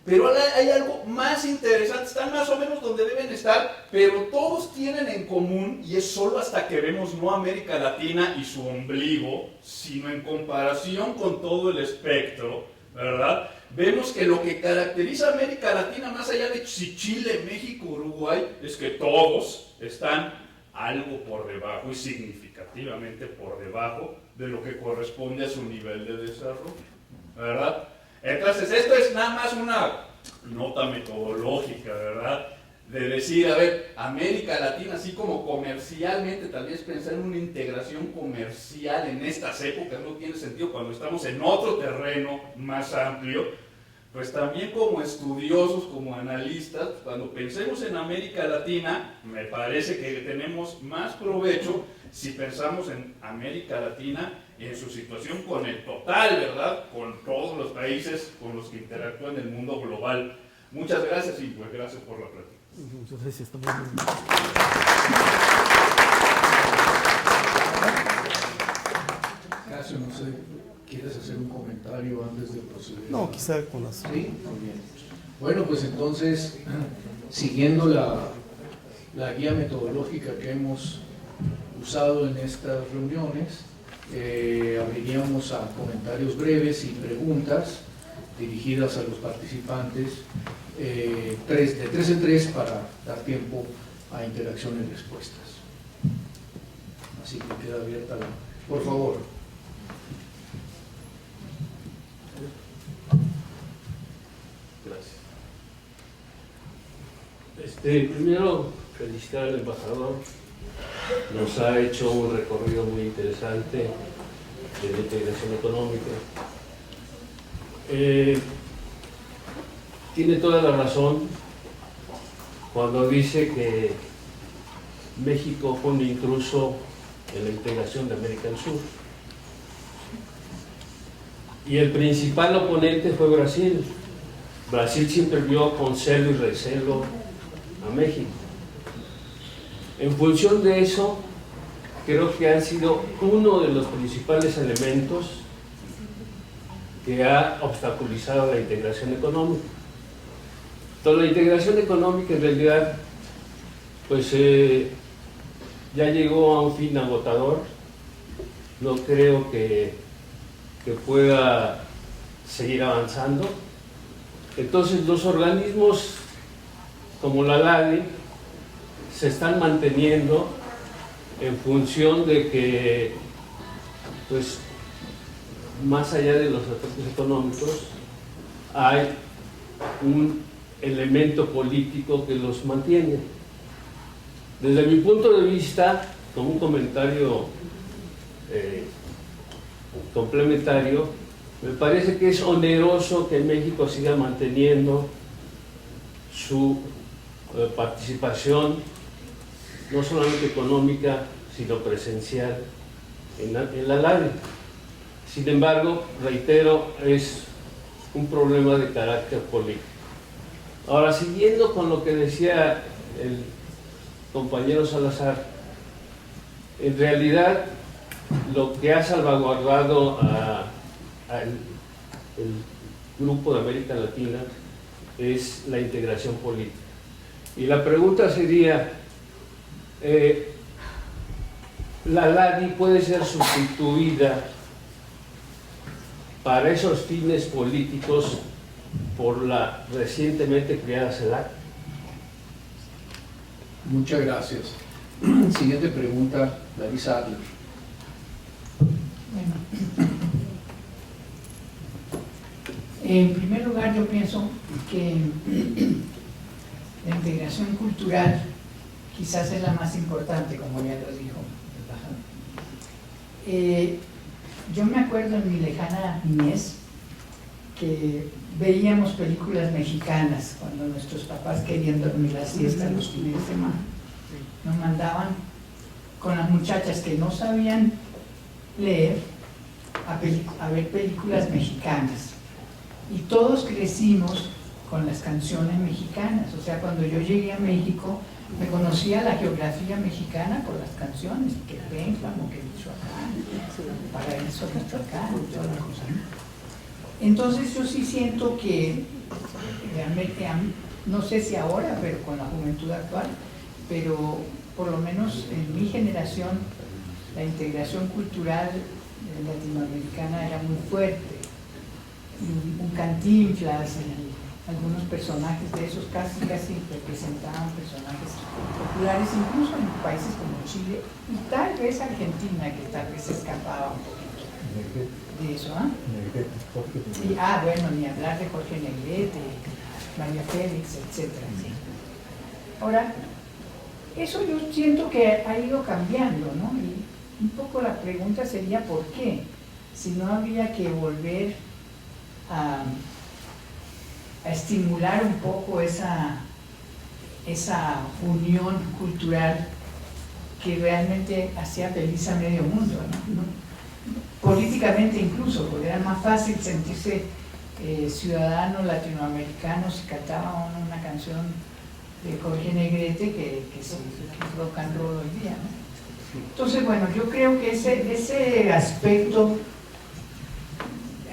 [SPEAKER 3] pero hay algo más interesante, están más o menos donde deben estar, pero todos tienen en común, y es solo hasta que vemos no América Latina y su ombligo, sino en comparación con todo el espectro, ¿verdad? Vemos que lo que caracteriza a América Latina, más allá de si Chile, México, Uruguay, es que todos están algo por debajo y significativamente por debajo de lo que corresponde a su nivel de desarrollo, ¿verdad? Entonces, esto es nada más una nota metodológica, ¿verdad? De decir, a ver, América Latina, así como comercialmente, tal vez pensar en una integración comercial en estas épocas no tiene sentido cuando estamos en otro terreno más amplio, pues también como estudiosos, como analistas, cuando pensemos en América Latina, me parece que tenemos más provecho si pensamos en América Latina en su situación con el total, ¿verdad? Con todos los países con los que interactúa en el mundo global. Muchas gracias y pues gracias por la plática.
[SPEAKER 2] Muchas gracias también.
[SPEAKER 1] Casio, no sé, ¿quieres hacer un comentario antes de proceder?
[SPEAKER 2] No, quizá con las...
[SPEAKER 1] Sí, muy bien. Bueno, pues entonces, siguiendo la guía metodológica que hemos usado en estas reuniones, abriríamos a comentarios breves y preguntas dirigidas a los participantes, de 3 en 3 para dar tiempo a interacción y respuestas. Así que queda abierta la... Por favor.
[SPEAKER 4] Gracias. Primero, felicitar al embajador. Nos ha hecho un recorrido muy interesante de la integración económica. Tiene toda la razón cuando dice que México fue un intruso en la integración de América del Sur. Y el principal oponente fue Brasil. Brasil siempre vio con celo y recelo a México. En función de eso, creo que han sido uno de los principales elementos que ha obstaculizado la integración económica. Entonces, la integración económica en realidad, pues ya llegó a un fin agotador. No creo que pueda seguir avanzando. Entonces, los organismos como la LADI se están manteniendo en función de que, pues, más allá de los aspectos económicos, hay un elemento político que los mantiene. Desde mi punto de vista, como un comentario complementario, me parece que es oneroso que México siga manteniendo su participación, no solamente económica, sino presencial en la LADI. Sin embargo, reitero, es un problema de carácter político. Ahora, siguiendo con lo que decía el compañero Salazar, en realidad lo que ha salvaguardado al Grupo de América Latina es la integración política. Y la pregunta sería, ¿la LADI puede ser sustituida para esos fines políticos por la recientemente creada CELAC?
[SPEAKER 1] Muchas gracias. Siguiente pregunta, Larisa Adler.
[SPEAKER 5] Bueno, en primer lugar yo pienso que la integración cultural quizás es la más importante, como ya lo dijo el embajador. Yo me acuerdo en mi lejana niñez que veíamos películas mexicanas cuando nuestros papás querían dormir la siesta los fines de semana. Nos mandaban con las muchachas que no sabían leer a ver películas mexicanas. Y todos crecimos con las canciones mexicanas. O sea, cuando yo llegué a México, me conocía la geografía mexicana por las canciones, que Pénjamo, que Michoacán, Paraíso, Michoacán, toda la cosa, ¿no? Entonces yo sí siento que realmente, no sé si ahora, pero con la juventud actual, pero por lo menos en mi generación, la integración cultural latinoamericana era muy fuerte. Un Cantinflas, algunos personajes de esos casi representaban personajes populares, incluso en países como Chile y tal vez Argentina, que tal vez escapaba un poquito de eso. Y, bueno, ni hablar de Jorge Negrete, María Félix, etc. Ahora, eso yo siento que ha ido cambiando, ¿no? Y un poco la pregunta sería ¿por qué? Si no habría que volver a estimular un poco esa unión cultural que realmente hacía feliz a medio mundo, ¿no? Políticamente incluso, porque era más fácil sentirse ciudadano latinoamericano si cantaba una canción de Jorge Negrete que si rock and roll hoy día, ¿no? Entonces, bueno, yo creo que ese aspecto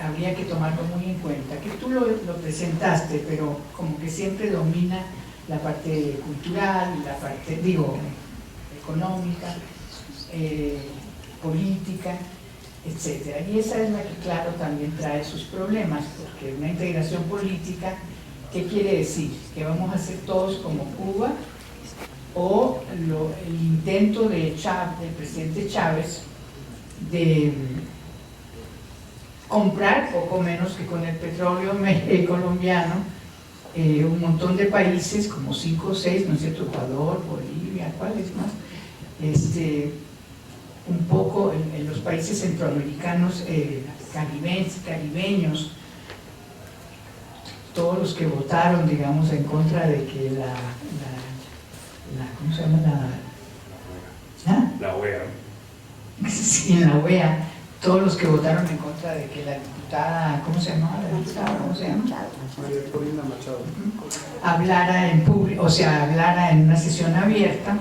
[SPEAKER 5] habría que tomarlo muy en cuenta, que tú lo presentaste, pero como que siempre domina la parte cultural, la parte, económica, política, etc. Y esa es la que, claro, también trae sus problemas, porque una integración política, ¿qué quiere decir? ¿Que vamos a ser todos como Cuba? O el intento del presidente Chávez de comprar poco menos que con el petróleo colombiano un montón de países, como 5 o 6, ¿no es cierto? Ecuador, Bolivia, ¿cuáles más? Un poco en los países centroamericanos, caribeños, todos los que votaron, digamos, en contra de que ¿cómo se llama?
[SPEAKER 3] La OEA.
[SPEAKER 5] Sí, la OEA. Todos los que votaron en contra de que la diputada, ¿cómo se llama? María Corina Machado. Hablara en público, o sea, hablara en una sesión abierta,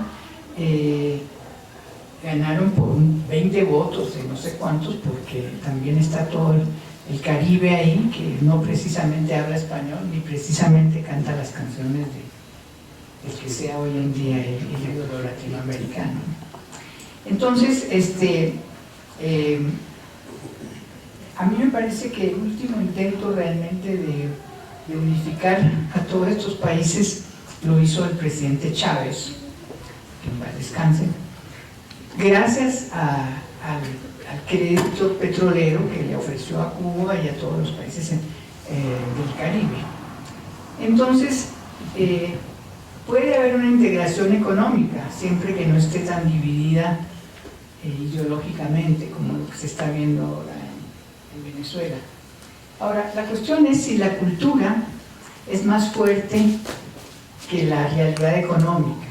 [SPEAKER 5] ganaron por 20 votos de no sé cuántos, porque también está todo el Caribe ahí, que no precisamente habla español, ni precisamente canta las canciones del que sea hoy en día el ídolo latinoamericano. Entonces, a mí me parece que el último intento realmente de unificar a todos estos países lo hizo el presidente Chávez, que en paz descanse, gracias al crédito petrolero que le ofreció a Cuba y a todos los países del Caribe. Entonces, puede haber una integración económica, siempre que no esté tan dividida ideológicamente, como lo que se está viendo ahora en Venezuela. Ahora, la cuestión es si la cultura es más fuerte que la realidad económica,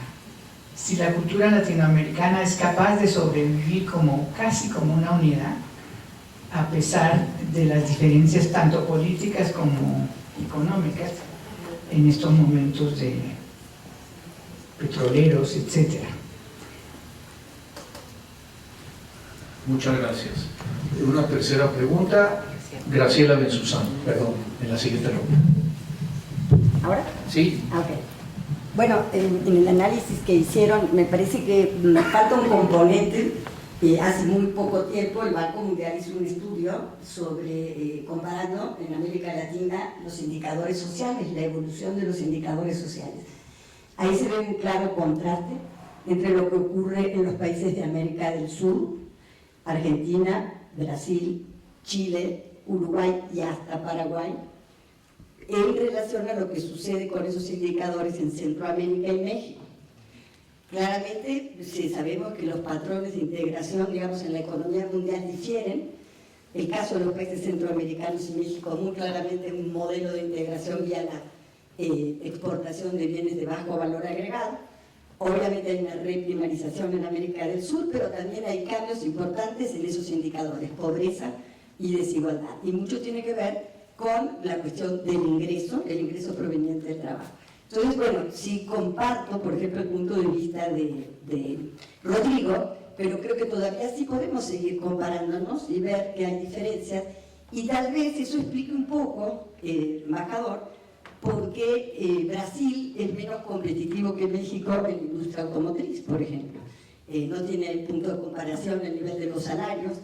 [SPEAKER 5] si la cultura latinoamericana es capaz de sobrevivir casi como una unidad, a pesar de las diferencias tanto políticas como económicas en estos momentos de petroleros, etc.
[SPEAKER 1] Muchas gracias. Una tercera pregunta, Graciela Benzuzano, perdón, en la siguiente ronda.
[SPEAKER 6] ¿Ahora?
[SPEAKER 1] Sí.
[SPEAKER 6] Ok. Bueno, en el análisis que hicieron, me parece que falta un componente. Hace muy poco tiempo el Banco Mundial hizo un estudio sobre, comparando en América Latina los indicadores sociales, la evolución de los indicadores sociales. Ahí se ve un claro contraste entre lo que ocurre en los países de América del Sur, Argentina, Brasil, Chile, Uruguay y hasta Paraguay, en relación a lo que sucede con esos indicadores en Centroamérica y México. Claramente, sabemos que los patrones de integración, digamos, en la economía mundial difieren. El caso de los países centroamericanos y México, muy claramente un modelo de integración vía la exportación de bienes de bajo valor agregado. Obviamente hay una reprimarización en América del Sur, pero también hay cambios importantes en esos indicadores, pobreza y desigualdad. Y mucho tiene que ver con la cuestión del ingreso, el ingreso proveniente del trabajo. Entonces, bueno, sí comparto, por ejemplo, el punto de vista de Rodrigo, pero creo que todavía sí podemos seguir comparándonos y ver que hay diferencias, y tal vez eso explique un poco, embajador, por qué Brasil es menos competitivo que México en la industria automotriz, por ejemplo. No tiene el punto de comparación el nivel de los salarios,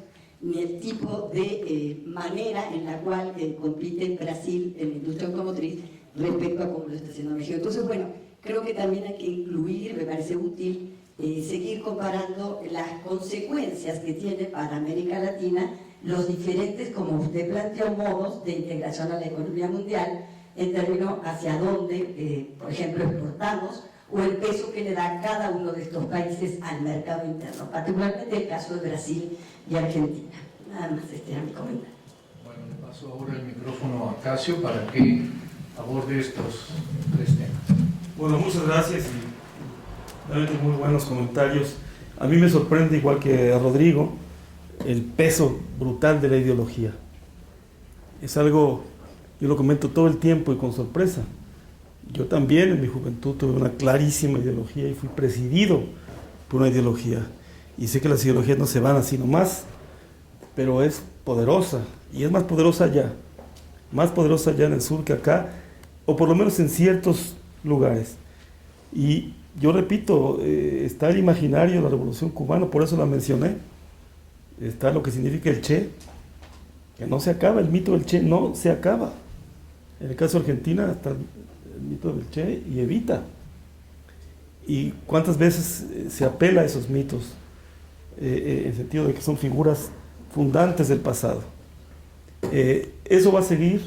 [SPEAKER 6] ni el tipo de manera en la cual compite Brasil en la industria automotriz respecto a cómo lo está haciendo México. Entonces, bueno, creo que también hay que incluir, me parece útil, seguir comparando las consecuencias que tiene para América Latina los diferentes, como usted planteó, modos de integración a la economía mundial, en términos hacia dónde, por ejemplo, exportamos, o el peso que le da cada uno de estos países al mercado interno, particularmente el caso de Brasil y Argentina. Nada más, este era mi comentario.
[SPEAKER 1] Bueno, le paso ahora el micrófono a Casio para que aborde estos tres temas.
[SPEAKER 2] Bueno, muchas gracias y realmente muy buenos comentarios. A mí me sorprende, igual que a Rodrigo, el peso brutal de la ideología. Es algo, yo lo comento todo el tiempo y con sorpresa. Yo también en mi juventud tuve una clarísima ideología y fui presidido por una ideología. Y sé que las ideologías no se van así nomás, pero es poderosa, y es más poderosa allá en el sur que acá, o por lo menos en ciertos lugares. Y yo repito, está el imaginario de la Revolución Cubana, por eso la mencioné. Está lo que significa el Che, que no se acaba, el mito del Che no se acaba. En el caso de Argentina está el mito del Che y Evita. ¿Y cuántas veces se apela a esos mitos? En el sentido de que son figuras fundantes del pasado. Eso va a seguir.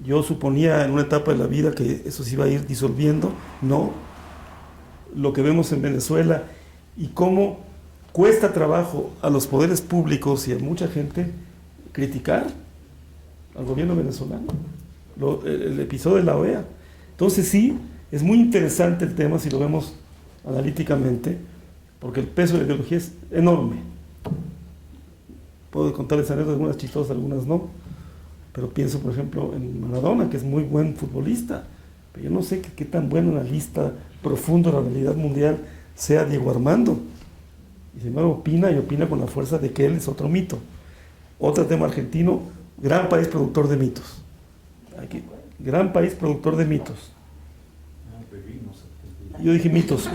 [SPEAKER 2] Yo suponía en una etapa de la vida que eso se iba a ir disolviendo. No. Lo que vemos en Venezuela y cómo cuesta trabajo a los poderes públicos y a mucha gente criticar al gobierno venezolano. El episodio de la OEA. Entonces sí, es muy interesante el tema si lo vemos analíticamente, porque el peso de la ideología es enorme. Puedo contarles anécdotas, algunas chistosas, algunas no, pero pienso, por ejemplo, en Maradona, que es muy buen futbolista, pero yo no sé qué tan bueno analista profundo de la realidad mundial sea Diego Armando. Y sin embargo opina con la fuerza de que él es otro mito. Otro tema argentino, gran país productor de mitos. Aquí, gran país productor de mitos. Yo dije mitos,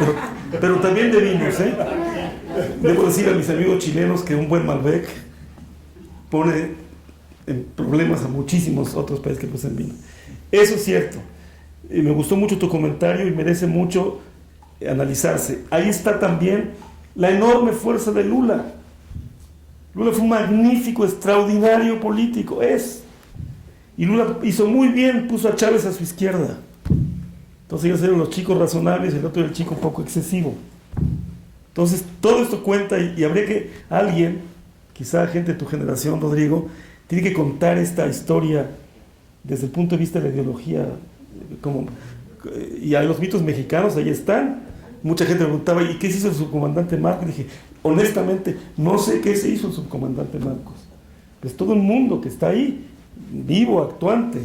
[SPEAKER 2] pero también de vinos, ¿eh? Debo decir a mis amigos chilenos que un buen Malbec pone en problemas a muchísimos otros países que producen vino. Eso es cierto. Me gustó mucho tu comentario y merece mucho analizarse. Ahí está también la enorme fuerza de Lula. Lula fue un magnífico, extraordinario político, y Lula hizo muy bien, puso a Chávez a su izquierda. Entonces ellos eran los chicos razonables y el otro era el chico un poco excesivo. Entonces, todo esto cuenta y habría que alguien, quizá gente de tu generación, Rodrigo, tiene que contar esta historia desde el punto de vista de la ideología. Y a los mitos mexicanos ahí están. Mucha gente me preguntaba, ¿y qué se hizo el subcomandante Marcos? Y dije, honestamente, no sé qué se hizo el subcomandante Marcos. Es todo un mundo que está ahí, vivo, actuante.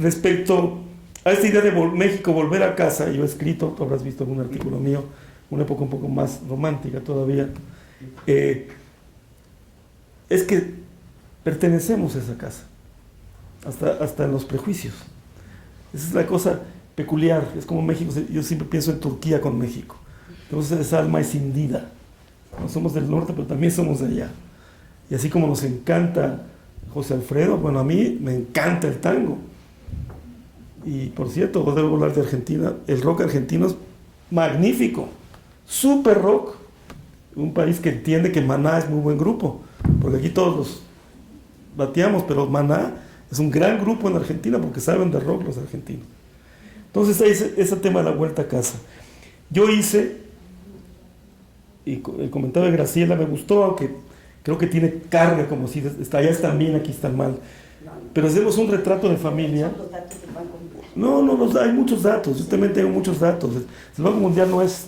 [SPEAKER 2] Respecto a esta idea de México volver a casa, yo he escrito, tú habrás visto algún artículo mío, una época un poco más romántica todavía, es que pertenecemos a esa casa, hasta en los prejuicios. Esa es la cosa peculiar, es como México, yo siempre pienso en Turquía con México. Entonces esa alma es cindida. No somos del norte, pero también somos de allá. Y así como nos encanta José Alfredo, bueno, a mí me encanta el tango. Y por cierto, debo hablar de Argentina, el rock argentino es magnífico, super rock. Un país que entiende que Maná es muy buen grupo, porque aquí todos los bateamos, pero Maná es un gran grupo en Argentina porque saben de rock los argentinos. Entonces hay ese tema de la vuelta a casa. Yo hice, y el comentario de Graciela me gustó, aunque creo que tiene carga, como si allá están bien, aquí están mal. Pero hacemos un retrato de familia. No, hay muchos datos, yo también tengo muchos datos. El Banco Mundial no es,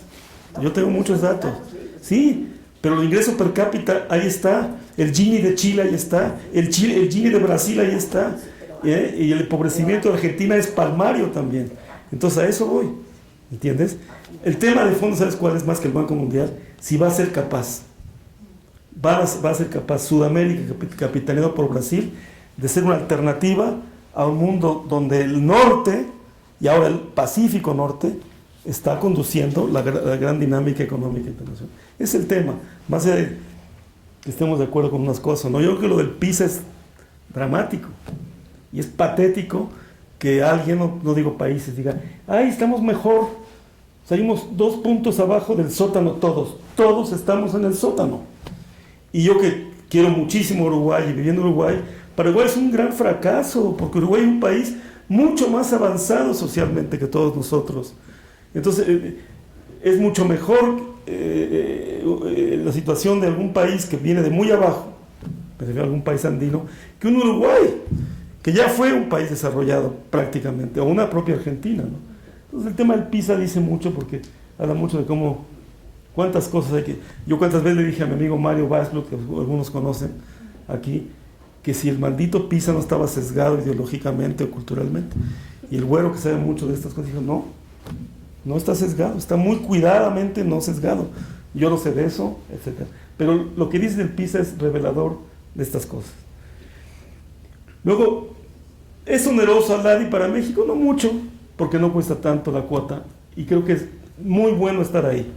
[SPEAKER 2] yo tengo muchos datos. Sí, pero el ingreso per cápita, ahí está. El Gini de Chile, ahí está. El Gini de Brasil, ahí está. Y el empobrecimiento de Argentina es palmario también. Entonces a eso voy, ¿entiendes? El tema de fondo, ¿sabes cuál es más que el Banco Mundial? Si va a ser capaz, va a ser capaz Sudamérica, capitaneado por Brasil, de ser una alternativa a un mundo donde el norte, y ahora el Pacífico Norte, está conduciendo la gran dinámica económica internacional. Es el tema, más allá de que estemos de acuerdo con unas cosas, ¿no? Yo creo que lo del PISA es dramático, y es patético que alguien, no digo países, diga, ¡ay, estamos mejor! Salimos 2 puntos abajo del sótano todos estamos en el sótano. Y yo que quiero muchísimo Uruguay y viviendo en Uruguay, para Uruguay es un gran fracaso, porque Uruguay es un país mucho más avanzado socialmente que todos nosotros. Entonces, es mucho mejor la situación de algún país que viene de muy abajo, me refiero a algún país andino, que un Uruguay, que ya fue un país desarrollado prácticamente, o una propia Argentina, ¿no? Entonces el tema del PISA dice mucho, porque habla mucho de cómo, cuántas cosas hay que... Yo cuántas veces le dije a mi amigo Mario Basblut, que algunos conocen aquí, que si el maldito PISA no estaba sesgado ideológicamente o culturalmente, y el güero que sabe mucho de estas cosas dijo, no está sesgado, está muy cuidadamente no sesgado, yo no sé de eso, etc. Pero lo que dice el PISA es revelador de estas cosas. Luego, ¿es oneroso al LADI para México? No mucho, porque no cuesta tanto la cuota, y creo que es muy bueno estar ahí,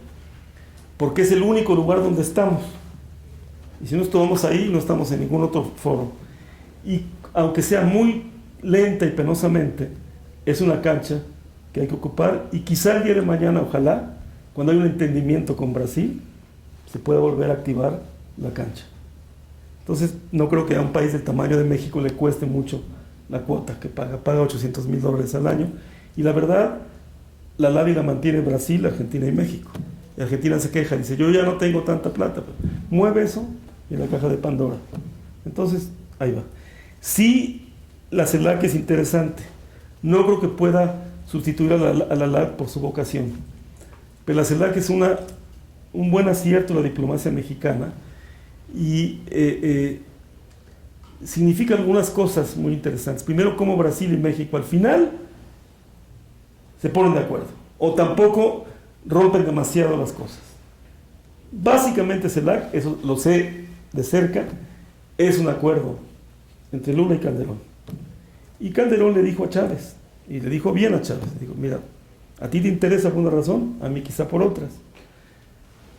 [SPEAKER 2] porque es el único lugar donde estamos, y si no estamos ahí, no estamos en ningún otro foro, y aunque sea muy lenta y penosamente, es una cancha que hay que ocupar, y quizá el día de mañana, ojalá, cuando hay un entendimiento con Brasil, se pueda volver a activar la cancha. Entonces, no creo que a un país del tamaño de México le cueste mucho la cuota que paga $800,000 al año, y la verdad, la LADI la mantiene Brasil, Argentina y México. Y Argentina se queja, dice, yo ya no tengo tanta plata, pero mueve eso y la caja de Pandora. Entonces, ahí va. Sí, la CELAC es interesante, no creo que pueda sustituir a la LAC por su vocación, pero la CELAC es un buen acierto de la diplomacia mexicana, y significa algunas cosas muy interesantes. Primero, cómo Brasil y México al final se ponen de acuerdo, o tampoco rompen demasiado las cosas. Básicamente CELAC, eso lo sé de cerca, es un acuerdo entre Lula y Calderón. Y Calderón le dijo a Chávez, y le dijo bien a Chávez, le dijo, mira, a ti te interesa por una razón, a mí quizá por otras.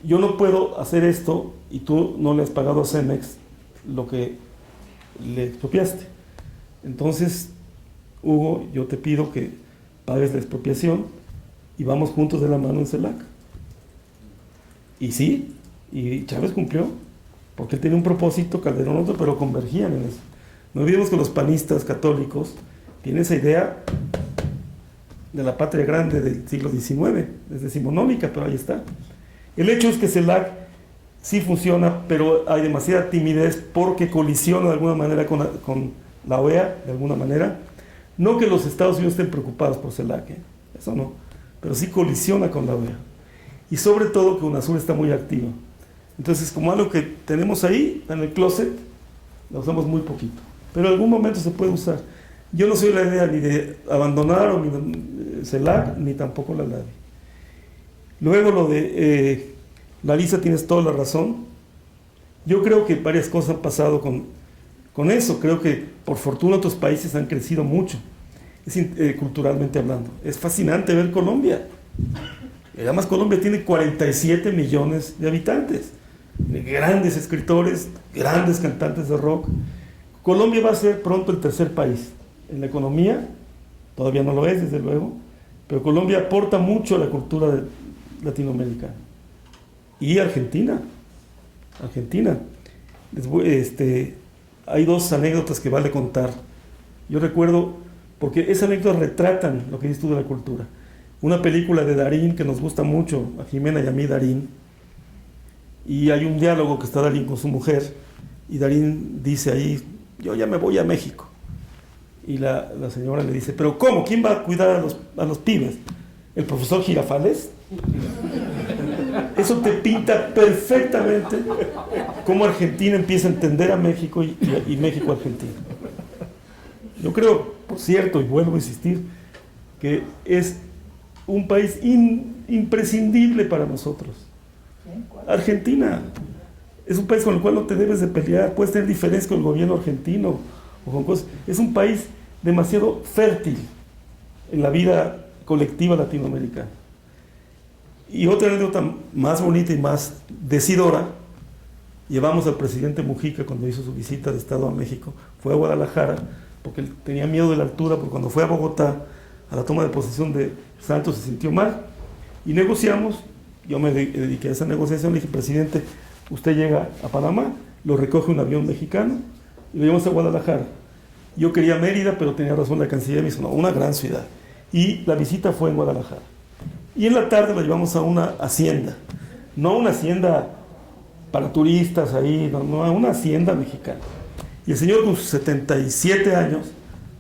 [SPEAKER 2] Yo no puedo hacer esto y tú no le has pagado a Cemex lo que le expropiaste. Entonces, Hugo, yo te pido que pagues la expropiación y vamos juntos de la mano en CELAC. Y sí, y Chávez cumplió, porque él tenía un propósito, Calderón otro, pero convergían en eso. No olvidemos que los panistas católicos tienen esa idea de la patria grande del siglo XIX, es decimonómica, pero ahí está. El hecho es que CELAC sí funciona, pero hay demasiada timidez porque colisiona de alguna manera con la OEA, de alguna manera. No que los Estados Unidos estén preocupados por CELAC, eso no, pero sí colisiona con la OEA. Y sobre todo que UNASUR está muy activa. Entonces, como algo que tenemos ahí, en el closet, lo usamos muy poquito. Pero en algún momento se puede usar. Yo no soy la idea ni de abandonar o CELAC, ni tampoco la LADI. Luego lo de Larisa, tienes toda la razón. Yo creo que varias cosas han pasado con eso. Creo que por fortuna otros países han crecido mucho, culturalmente hablando. Es fascinante ver Colombia. Y además Colombia tiene 47 millones de habitantes. Grandes escritores, grandes cantantes de rock. Colombia va a ser pronto el tercer país en la economía. Todavía no lo es, desde luego. Pero Colombia aporta mucho a la cultura latinoamericana. Y Argentina. Hay dos anécdotas que vale contar. Yo recuerdo, porque esas anécdotas retratan lo que dices tú de la cultura. Una película de Darín que nos gusta mucho, a Jimena y a mí, Darín. Y hay un diálogo que está Darín con su mujer. Y Darín dice ahí, yo ya me voy a México. Y la señora le dice, ¿pero cómo? ¿Quién va a cuidar a los pibes? ¿El profesor Girafales? Eso te pinta perfectamente cómo Argentina empieza a entender a México y México a Argentina. Yo creo, por cierto, y vuelvo a insistir, que es un país imprescindible para nosotros. Argentina es un país con el cual no te debes de pelear. Puedes tener diferencias con el gobierno argentino o con cosas. Es un país demasiado fértil en la vida colectiva latinoamericana. Y otra anécdota más bonita y más decidora, llevamos al presidente Mujica cuando hizo su visita de Estado a México, fue a Guadalajara, porque él tenía miedo de la altura, porque cuando fue a Bogotá, a la toma de posesión de Santos, se sintió mal, y negociamos. Yo me dediqué a esa negociación, le dije, presidente, usted llega a Panamá, lo recoge un avión mexicano, y lo llevamos a Guadalajara. Yo quería Mérida, pero tenía razón la canciller, me dijo, no, una gran ciudad. Y la visita fue en Guadalajara. Y en la tarde lo llevamos a una hacienda, no una hacienda para turistas ahí, no, a una hacienda mexicana. Y el señor con sus 77 años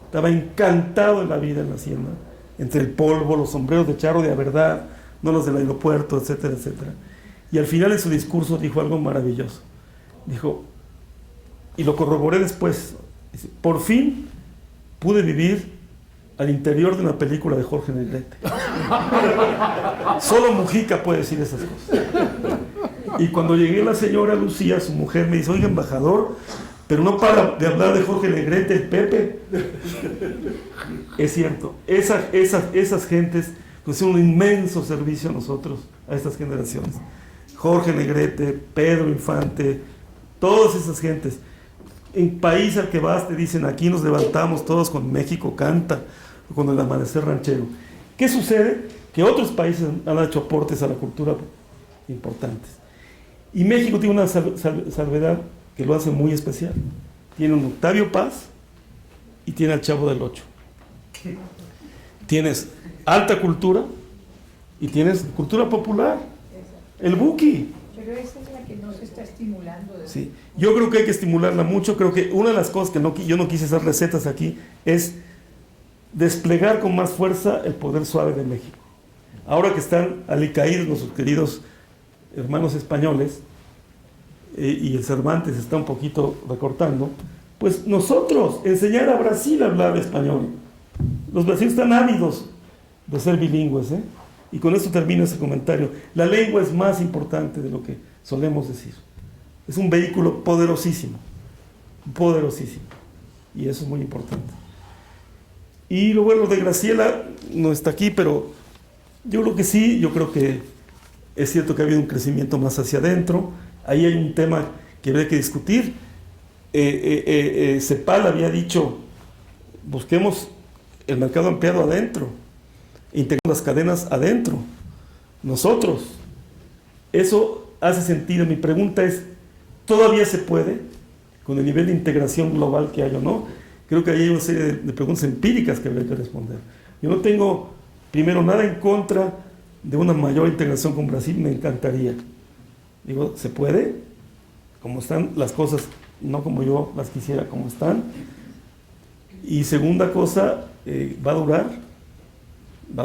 [SPEAKER 2] estaba encantado de la vida en la hacienda, entre el polvo, los sombreros de charro de a verdad, no los del aeropuerto, etcétera, etcétera. Y al final de su discurso dijo algo maravilloso. Dijo, y lo corroboré después, dice, por fin pude vivir al interior de una película de Jorge Negrete. Solo Mujica puede decir esas cosas. Y cuando llegué, la señora Lucía, su mujer, me dice, oiga, embajador, pero no para de hablar de Jorge Negrete, el Pepe. Es cierto, esas gentes nos hicieron un inmenso servicio a nosotros, a estas generaciones. Jorge Negrete, Pedro Infante, todas esas gentes. En país al que vas te dicen, aquí nos levantamos todos con México canta, con el amanecer ranchero. ¿Qué sucede? Que otros países han hecho aportes a la cultura importantes. Y México tiene una salvedad que lo hace muy especial. Tiene un Octavio Paz y tiene al Chavo del Ocho. Tienes alta cultura y tienes cultura popular. El Buki.
[SPEAKER 5] Pero esa es la que no se está estimulando.
[SPEAKER 2] Sí. Yo creo que hay que estimularla mucho. Creo que una de las cosas que yo no quise hacer recetas aquí es desplegar con más fuerza el poder suave de México. Ahora que están alicaídos nuestros queridos hermanos españoles y el Cervantes está un poquito recortando, pues nosotros enseñar a Brasil a hablar español. Los brasileños están ávidos de ser bilingües, ¿eh? Y con esto termino ese comentario. La lengua es más importante de lo que solemos decir. Es un vehículo poderosísimo, y eso es muy importante. Y lo bueno de Graciela no está aquí, pero yo creo que sí, yo creo que es cierto que ha habido un crecimiento más hacia adentro. Ahí hay un tema que habría que discutir. CEPAL había dicho, busquemos el mercado ampliado adentro, integrando las cadenas adentro. Nosotros, eso hace sentido. Mi pregunta es, ¿todavía se puede con el nivel de integración global que hay o no? Creo que ahí hay una serie de preguntas empíricas que habría que responder. Yo no tengo, primero, nada en contra de una mayor integración con Brasil, me encantaría. Digo, ¿se puede? Como están las cosas, no como yo las quisiera, como están. Y segunda cosa, ¿va a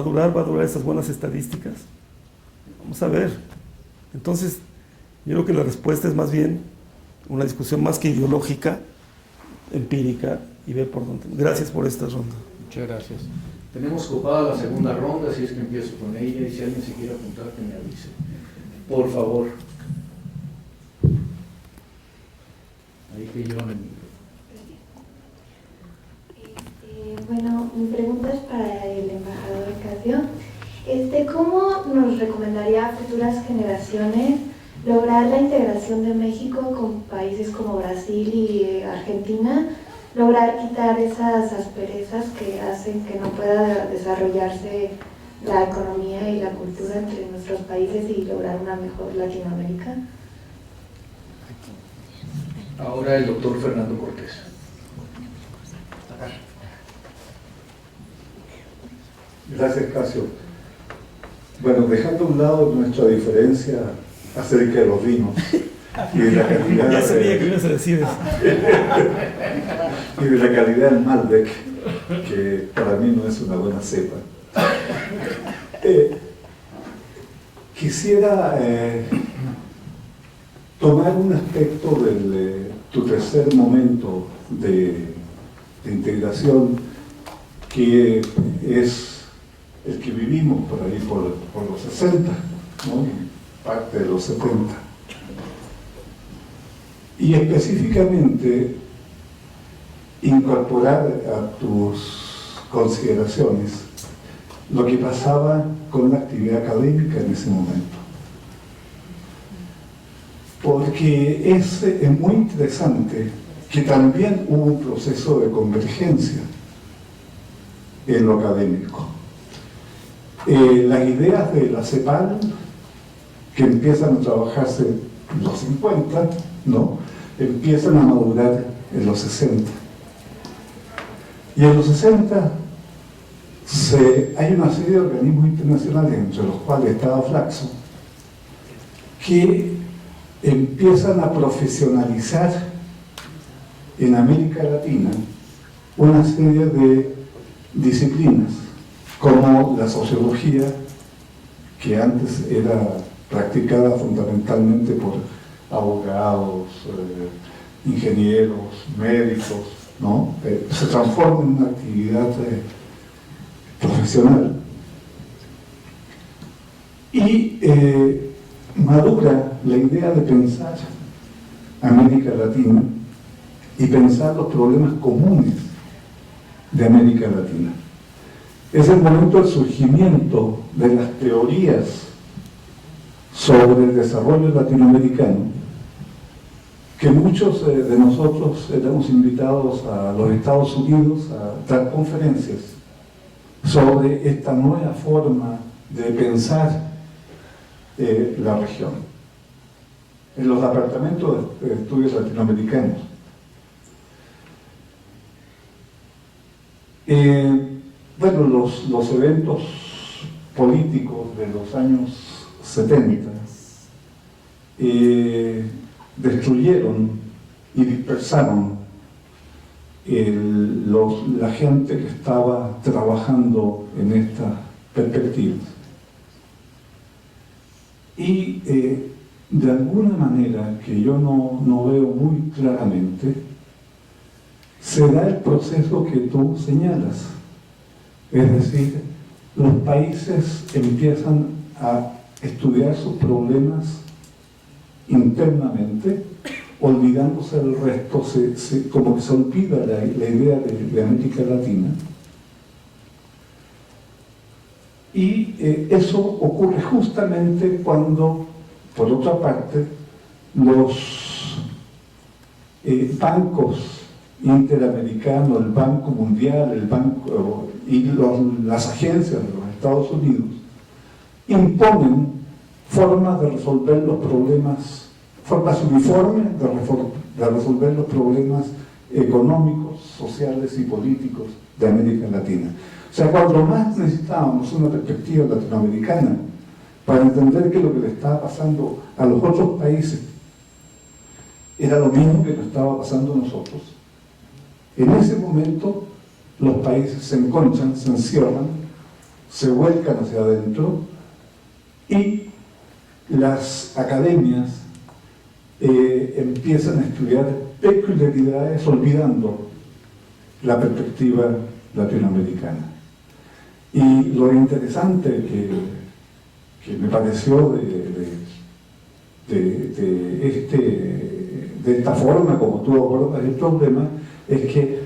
[SPEAKER 2] durar estas buenas estadísticas? Vamos a ver. Entonces, yo creo que la respuesta es más bien una discusión más que ideológica, empírica, y ver por dónde. Gracias por esta ronda.
[SPEAKER 1] Muchas gracias. Tenemos copada la segunda ronda, así es que empiezo con ella, y si alguien se quiere apuntar, que me avise. Por favor. Ahí que yo me...
[SPEAKER 7] Bueno, mi pregunta es para el embajador Casio. ¿Cómo nos recomendaría a futuras generaciones lograr la integración de México con países como Brasil y Argentina? Lograr quitar esas asperezas que hacen que no pueda desarrollarse la economía y la cultura entre nuestros países y lograr una mejor Latinoamérica.
[SPEAKER 1] Ahora el doctor Fernando Cortés.
[SPEAKER 8] Gracias, Casio. Bueno, dejando a un lado nuestra diferencia acerca de los vinos y de la calidad,
[SPEAKER 2] Ya sabía que ibas a decir eso.
[SPEAKER 8] y de la calidad del Malbec, que para mí no es una buena cepa. Quisiera tomar un aspecto de tu tercer momento de integración, que es el que vivimos por ahí por los 60, ¿no? Y parte de los 70. Y específicamente incorporar a tus consideraciones lo que pasaba con la actividad académica en ese momento. Porque es muy interesante que también hubo un proceso de convergencia en lo académico. Las ideas de la CEPAL, que empiezan a trabajarse en los 50, ¿no?, empiezan a madurar en los 60. Y en los 60 hay una serie de organismos internacionales, entre los cuales estaba Flaxo, que empiezan a profesionalizar en América Latina una serie de disciplinas, como la sociología, que antes era practicada fundamentalmente por abogados, ingenieros, médicos, ¿no? Se transforma en una actividad profesional. Y madura la idea de pensar América Latina y pensar los problemas comunes de América Latina. Es el momento del surgimiento de las teorías sobre el desarrollo latinoamericano, que muchos de nosotros éramos invitados a los Estados Unidos a dar conferencias sobre esta nueva forma de pensar la región, en los departamentos de estudios latinoamericanos. Bueno, los eventos políticos de los años 70 destruyeron y dispersaron la gente que estaba trabajando en estas perspectivas. Y de alguna manera, que yo no veo muy claramente, se da el proceso que tú señalas. Es decir, los países empiezan a estudiar sus problemas internamente, olvidándose del resto, como que se olvida la idea de América Latina. Y eso ocurre justamente cuando, por otra parte, los bancos interamericanos, el Banco Mundial, el Banco y las agencias de los Estados Unidos imponen formas de resolver los problemas, formas uniformes de resolver los problemas económicos, sociales y políticos de América Latina. O sea, cuando más necesitábamos una perspectiva latinoamericana, para entender que lo que le estaba pasando a los otros países era lo mismo que nos estaba pasando a nosotros, en ese momento los países se enconchan, se encierran, se vuelcan hacia adentro y las academias empiezan a estudiar peculiaridades olvidando la perspectiva latinoamericana. Y lo interesante que me pareció de esta forma como tú abordas el problema es que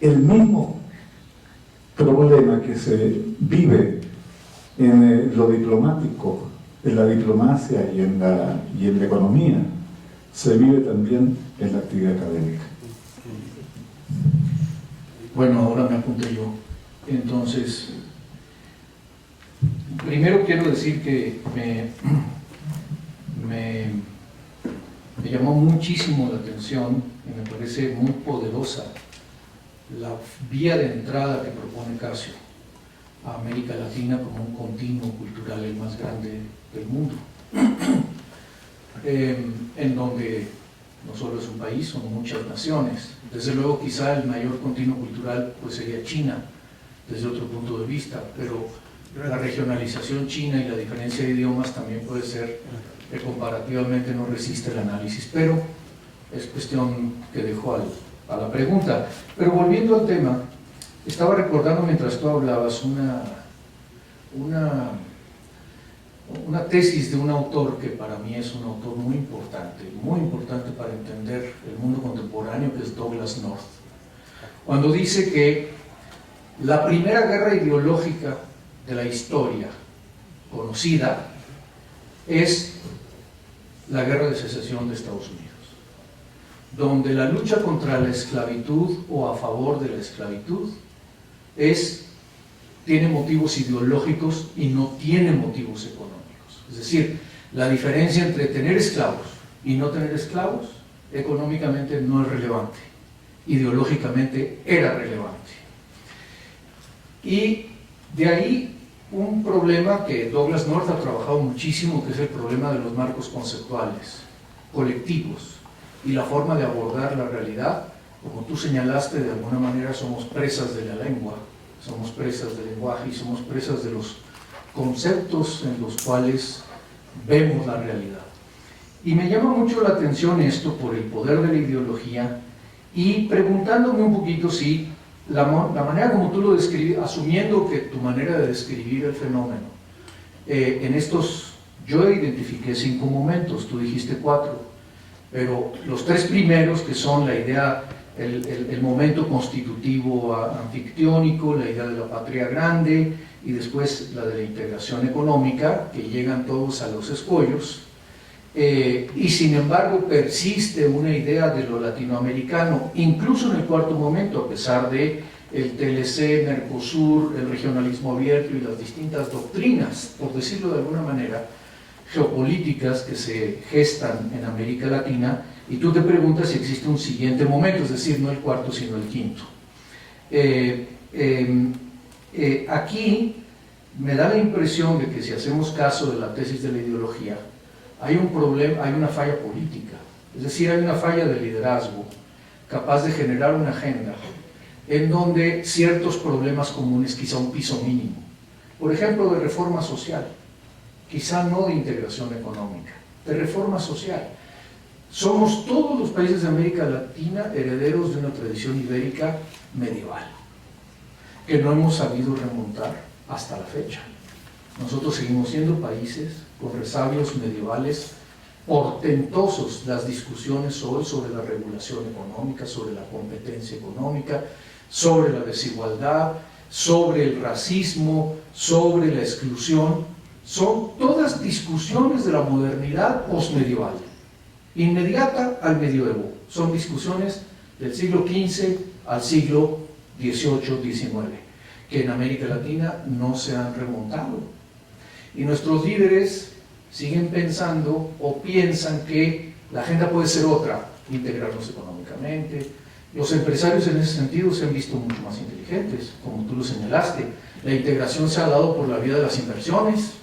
[SPEAKER 8] el mismo problema que se vive en lo diplomático, en la diplomacia y en la economía, se vive también en la actividad académica.
[SPEAKER 1] Bueno, ahora me apunté yo. Entonces, primero quiero decir que me llamó muchísimo la atención y me parece muy poderosa la vía de entrada que propone Casio a América Latina como un continuo cultural el más grande del mundo, en donde no solo es un país, son muchas naciones. Desde luego quizá el mayor continuo cultural pues sería China, desde otro punto de vista, pero la regionalización china y la diferencia de idiomas también puede ser que comparativamente no resiste el análisis, pero es cuestión que dejo a la pregunta. Pero volviendo al tema, estaba recordando mientras tú hablabas una tesis de un autor que para mí es un autor muy importante para entender el mundo contemporáneo, que es Douglass North, cuando dice que la primera guerra ideológica de la historia conocida es la guerra de secesión de Estados Unidos, donde la lucha contra la esclavitud o a favor de la esclavitud tiene motivos ideológicos y no tiene motivos económicos. Es decir, la diferencia entre tener esclavos y no tener esclavos económicamente no es relevante, ideológicamente era relevante. Y de ahí un problema que Douglass North ha trabajado muchísimo, que es el problema de los marcos conceptuales, colectivos, y la forma de abordar la realidad. Como tú señalaste, de alguna manera somos presas de la lengua, somos presas del lenguaje y somos presas de los conceptos en los cuales vemos la realidad. Y me llama mucho la atención esto por el poder de la ideología y preguntándome un poquito si la manera como tú lo describes, asumiendo que tu manera de describir el fenómeno, en estos, yo identifiqué 5 momentos, tú dijiste 4, pero los 3 primeros, que son la idea, el momento constitutivo anfictiónico, la idea de la patria grande y después la de la integración económica, que llegan todos a los escollos, y sin embargo persiste una idea de lo latinoamericano, incluso en el 4º momento, a pesar de el TLC, Mercosur, el regionalismo abierto y las distintas doctrinas, por decirlo de alguna manera, geopolíticas que se gestan en América Latina, y tú te preguntas si existe un siguiente momento, es decir, no el 4º sino el 5º. Aquí me da la impresión de que si hacemos caso de la tesis de la ideología, hay un problema, hay una falla política, es decir, hay una falla de liderazgo capaz de generar una agenda en donde ciertos problemas comunes, quizá un piso mínimo, por ejemplo, de reforma social, quizá no de integración económica, de reforma social. Somos todos los países de América Latina herederos de una tradición ibérica medieval, que no hemos sabido remontar hasta la fecha. Nosotros seguimos siendo países con resabios medievales portentosos. Las discusiones hoy sobre la regulación económica, sobre la competencia económica, sobre la desigualdad, sobre el racismo, sobre la exclusión, son todas discusiones de la modernidad postmedieval, inmediata al medioevo. Son discusiones del siglo XV al siglo XVIII-XIX, que en América Latina no se han remontado. Y nuestros líderes siguen pensando o piensan que la agenda puede ser otra, integrarnos económicamente. Los empresarios en ese sentido se han visto mucho más inteligentes, como tú lo señalaste. La integración se ha dado por la vía de las inversiones,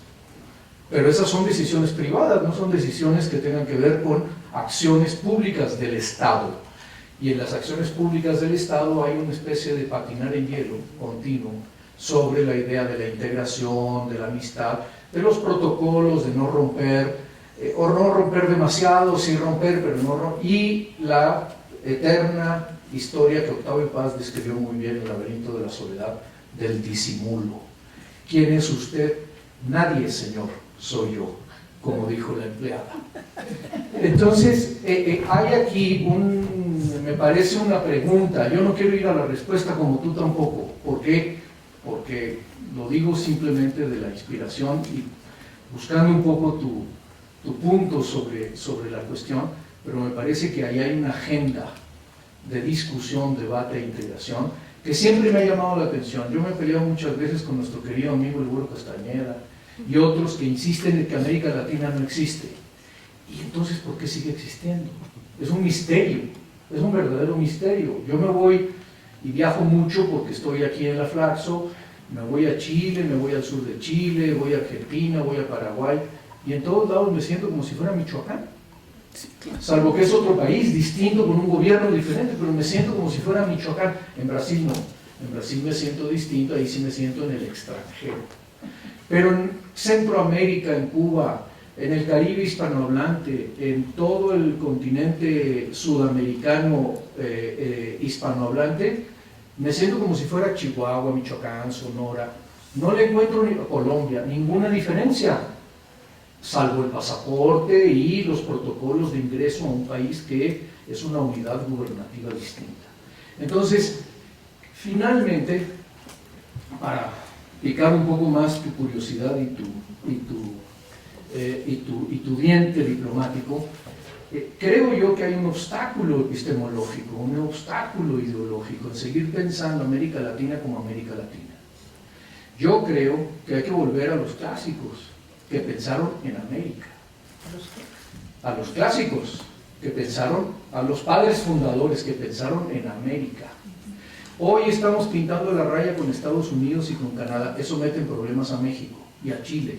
[SPEAKER 1] Pero esas son decisiones privadas, no son decisiones que tengan que ver con acciones públicas del Estado. Y en las acciones públicas del Estado hay una especie de patinar en hielo continuo sobre la idea de la integración, de la amistad, de los protocolos, de no romper, o no romper demasiado, sí romper, pero no romper, y la eterna historia que Octavio Paz describió muy bien, El laberinto de la soledad, del disimulo. ¿Quién es usted? Nadie, señor, soy yo, como dijo la empleada. Entonces, hay aquí me parece una pregunta, yo no quiero ir a la respuesta como tú tampoco. ¿Por qué? Porque lo digo simplemente de la inspiración y buscando un poco tu punto sobre la cuestión, pero me parece que ahí hay una agenda de discusión, debate e integración que siempre me ha llamado la atención. Yo me he peleado muchas veces con nuestro querido amigo el Güero Castañeda y otros que insisten en que América Latina no existe. ¿Y entonces por qué sigue existiendo? Es un misterio, es un verdadero misterio. Yo me voy y viajo mucho porque estoy aquí en la Flaxo, me voy a Chile, me voy al sur de Chile, voy a Argentina, voy a Paraguay, y en todos lados me siento como si fuera Michoacán. Salvo que es otro país distinto, con un gobierno diferente, pero me siento como si fuera Michoacán. En Brasil no, en Brasil me siento distinto, ahí sí me siento en el extranjero. Pero en Centroamérica, en Cuba, en el Caribe hispanohablante, en todo el continente sudamericano hispanohablante, me siento como si fuera Chihuahua, Michoacán, Sonora. No le encuentro ni a Colombia ninguna diferencia, salvo el pasaporte y los protocolos de ingreso a un país que es una unidad gubernativa distinta. Entonces, finalmente, para picar un poco más tu curiosidad y tu diente diplomático, creo yo que hay un obstáculo epistemológico, un obstáculo ideológico en seguir pensando América Latina como América Latina. Yo creo que hay que volver a los clásicos que pensaron en América, a los clásicos que pensaron, a los padres fundadores que pensaron en América. Hoy estamos pintando la raya con Estados Unidos y con Canadá, eso mete en problemas a México y a Chile,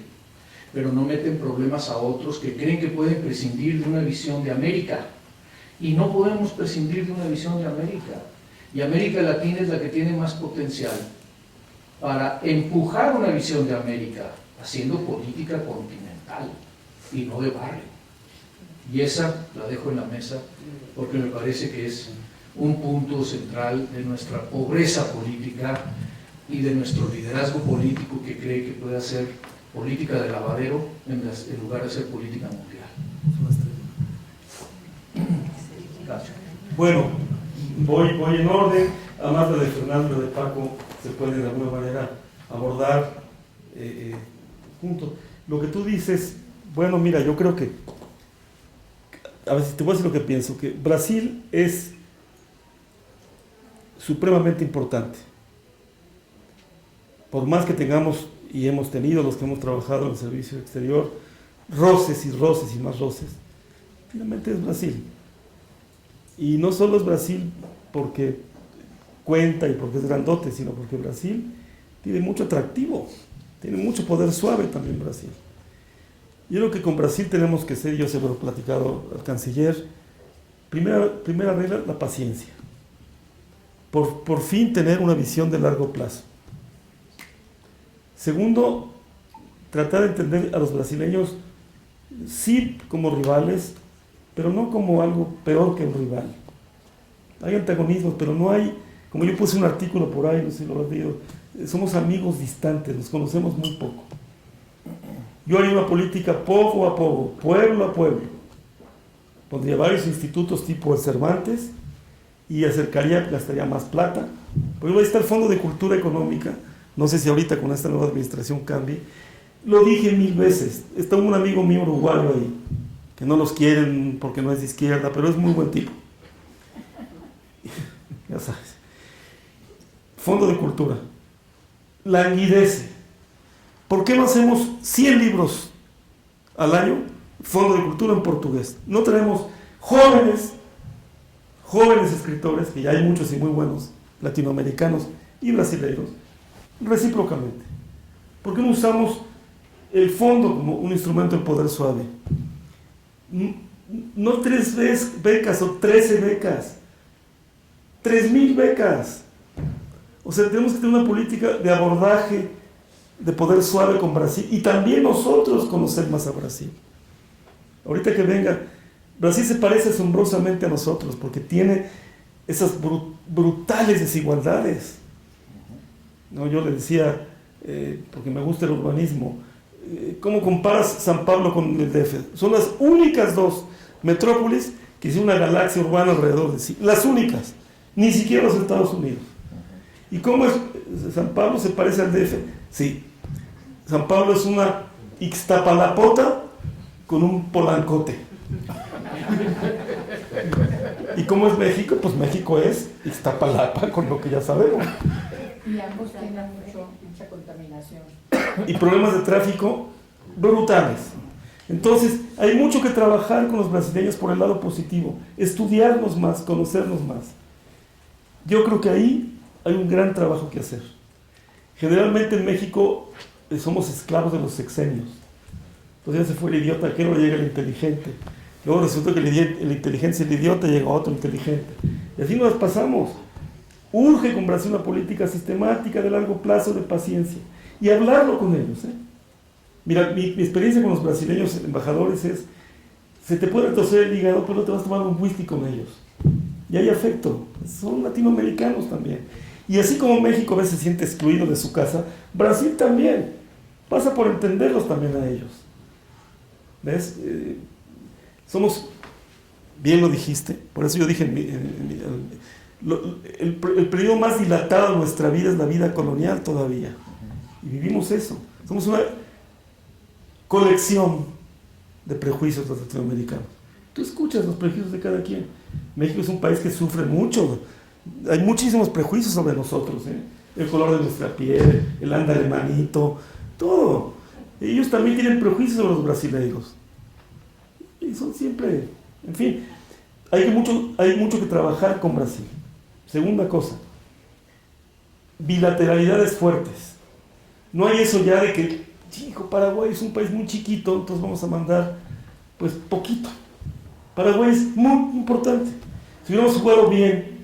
[SPEAKER 1] pero no meten problemas a otros que creen que pueden prescindir de una visión de América, y no podemos prescindir de una visión de América, y América Latina es la que tiene más potencial para empujar una visión de América, haciendo política continental y no de barrio. Y esa la dejo en la mesa porque me parece que es un punto central de nuestra pobreza política y de nuestro liderazgo político que cree que puede hacer política de lavadero en lugar de hacer política mundial. Gracias.
[SPEAKER 2] Bueno, voy en orden. Además, la de Fernando y de Paco se puede de alguna manera abordar juntos. Lo que tú dices, bueno, mira, yo creo que, a ver si te voy a decir lo que pienso, que Brasil es supremamente importante. Por más que tengamos, y hemos tenido los que hemos trabajado en el servicio exterior, roces y más roces, finalmente es Brasil. Y no solo es Brasil porque cuenta y porque es grandote, sino porque Brasil tiene mucho atractivo, tiene mucho poder suave también Brasil. Yo creo que con Brasil tenemos que ser, yo se lo he platicado al canciller, primera regla, la paciencia. Por fin tener una visión de largo plazo. Segundo, tratar de entender a los brasileños, sí como rivales, pero no como algo peor que un rival. Hay antagonismos, pero no hay, como yo puse un artículo por ahí, no sé si lo has leído, somos amigos distantes, nos conocemos muy poco. Yo haría una política poco a poco, pueblo a pueblo. Pondría varios institutos tipo el Cervantes y gastaría más plata. Por ejemplo, ahí está el Fondo de Cultura Económica. No sé si ahorita con esta nueva administración cambie. Lo dije 1000 veces. Está un amigo mío uruguayo ahí, que no los quieren porque no es de izquierda, pero es muy buen tipo. Ya sabes. Fondo de Cultura. Languidece. ¿Por qué no hacemos 100 libros al año? Fondo de Cultura en portugués. No tenemos jóvenes escritores, que ya hay muchos y muy buenos, latinoamericanos y brasileños, recíprocamente. ¿Por qué no usamos el fondo como un instrumento de poder suave. No 3 becas o 13 becas, 3,000 becas. O sea, tenemos que tener una política de abordaje de poder suave con Brasil y también nosotros conocer más a Brasil. Ahorita que venga, Brasil se parece asombrosamente a nosotros porque tiene esas brutales desigualdades. ¿No? Yo le decía, porque me gusta el urbanismo, ¿cómo comparas San Pablo con el DF? Son las únicas 2 metrópolis que tienen una galaxia urbana alrededor de sí, las únicas, ni siquiera los Estados Unidos. ¿Y cómo es? ¿San Pablo se parece al DF? Sí, San Pablo es una Ixtapalapota con un Polancote. ¿Y cómo es México? Pues México es Ixtapalapa, con lo que ya sabemos.
[SPEAKER 5] Y ambos tienen mucha contaminación.
[SPEAKER 2] Y problemas de tráfico brutales. Entonces, hay mucho que trabajar con los brasileños por el lado positivo, estudiarnos más, conocernos más. Yo creo que ahí hay un gran trabajo que hacer. Generalmente en México somos esclavos de los sexenios. Entonces ya se fue el idiota, que luego llega el inteligente. Luego resulta que el inteligente es el idiota y llega otro inteligente. Y así nos pasamos. Urge con Brasil una política sistemática de largo plazo, de paciencia. Y hablarlo con ellos. Mira, mi experiencia con los brasileños embajadores es, se te puede torcer el hígado, pero te vas a tomar un whisky con ellos. Y hay afecto. Son latinoamericanos también. Y así como México a veces se siente excluido de su casa, Brasil también. Pasa por entenderlos también a ellos. ¿Ves? Somos, bien lo dijiste, por eso yo dije, el periodo más dilatado de nuestra vida es la vida colonial todavía. Y vivimos eso. Somos una colección de prejuicios los latinoamericanos. Tú escuchas los prejuicios de cada quien. México es un país que sufre mucho. Hay muchísimos prejuicios sobre nosotros, el color de nuestra piel, el ándale manito, todo. Ellos también tienen prejuicios sobre los brasileiros. Y son siempre, en fin, hay mucho que trabajar con Brasil. Segunda cosa, bilateralidades fuertes. No hay eso ya de que, chico, Paraguay es un país muy chiquito, entonces vamos a mandar, pues, poquito. Paraguay es muy importante. Si hubiéramos jugado bien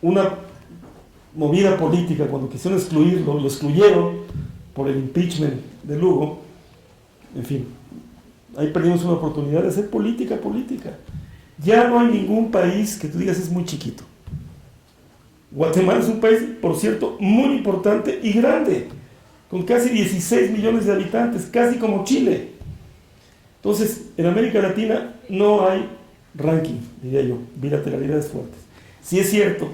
[SPEAKER 2] una movida política, cuando quisieron excluirlo, lo excluyeron por el impeachment de Lugo, en fin, ahí perdimos una oportunidad de hacer política. Ya no hay ningún país que tú digas es muy chiquito. Guatemala es un país, por cierto, muy importante y grande, con casi 16 millones de habitantes, casi como Chile. Entonces, en América Latina no hay ranking, diría yo, bilateralidades fuertes. Sí es cierto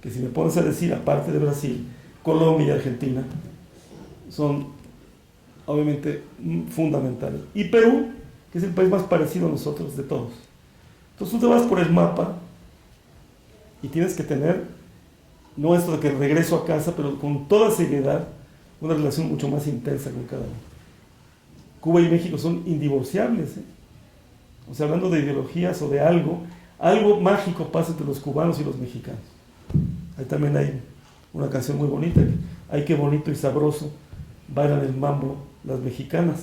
[SPEAKER 2] que si me pones a decir, aparte de Brasil, Colombia y Argentina, son obviamente fundamentales. Y Perú, que es el país más parecido a nosotros de todos. Entonces tú te vas por el mapa y tienes que tener, no esto de que regreso a casa, pero con toda seriedad, una relación mucho más intensa con cada uno. Cuba y México son indivorciables, O sea, hablando de ideologías o de algo mágico pasa entre los cubanos y los mexicanos. Ahí también hay una canción muy bonita, ay qué bonito y sabroso bailan el mambo las mexicanas,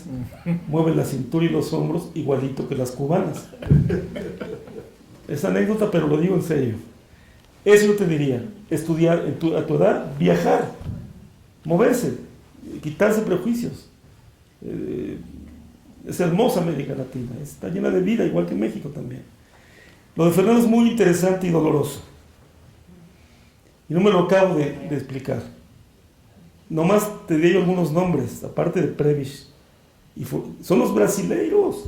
[SPEAKER 2] mueven la cintura y los hombros igualito que las cubanas. Es anécdota, pero lo digo en serio. Eso yo te diría, estudiar a tu edad, viajar, moverse, quitarse prejuicios. Es hermosa América Latina, está llena de vida, igual que México también. Lo de Fernando es muy interesante y doloroso. Y no me lo acabo de explicar. Nomás te di algunos nombres, aparte de Prebisch. Son los brasileiros.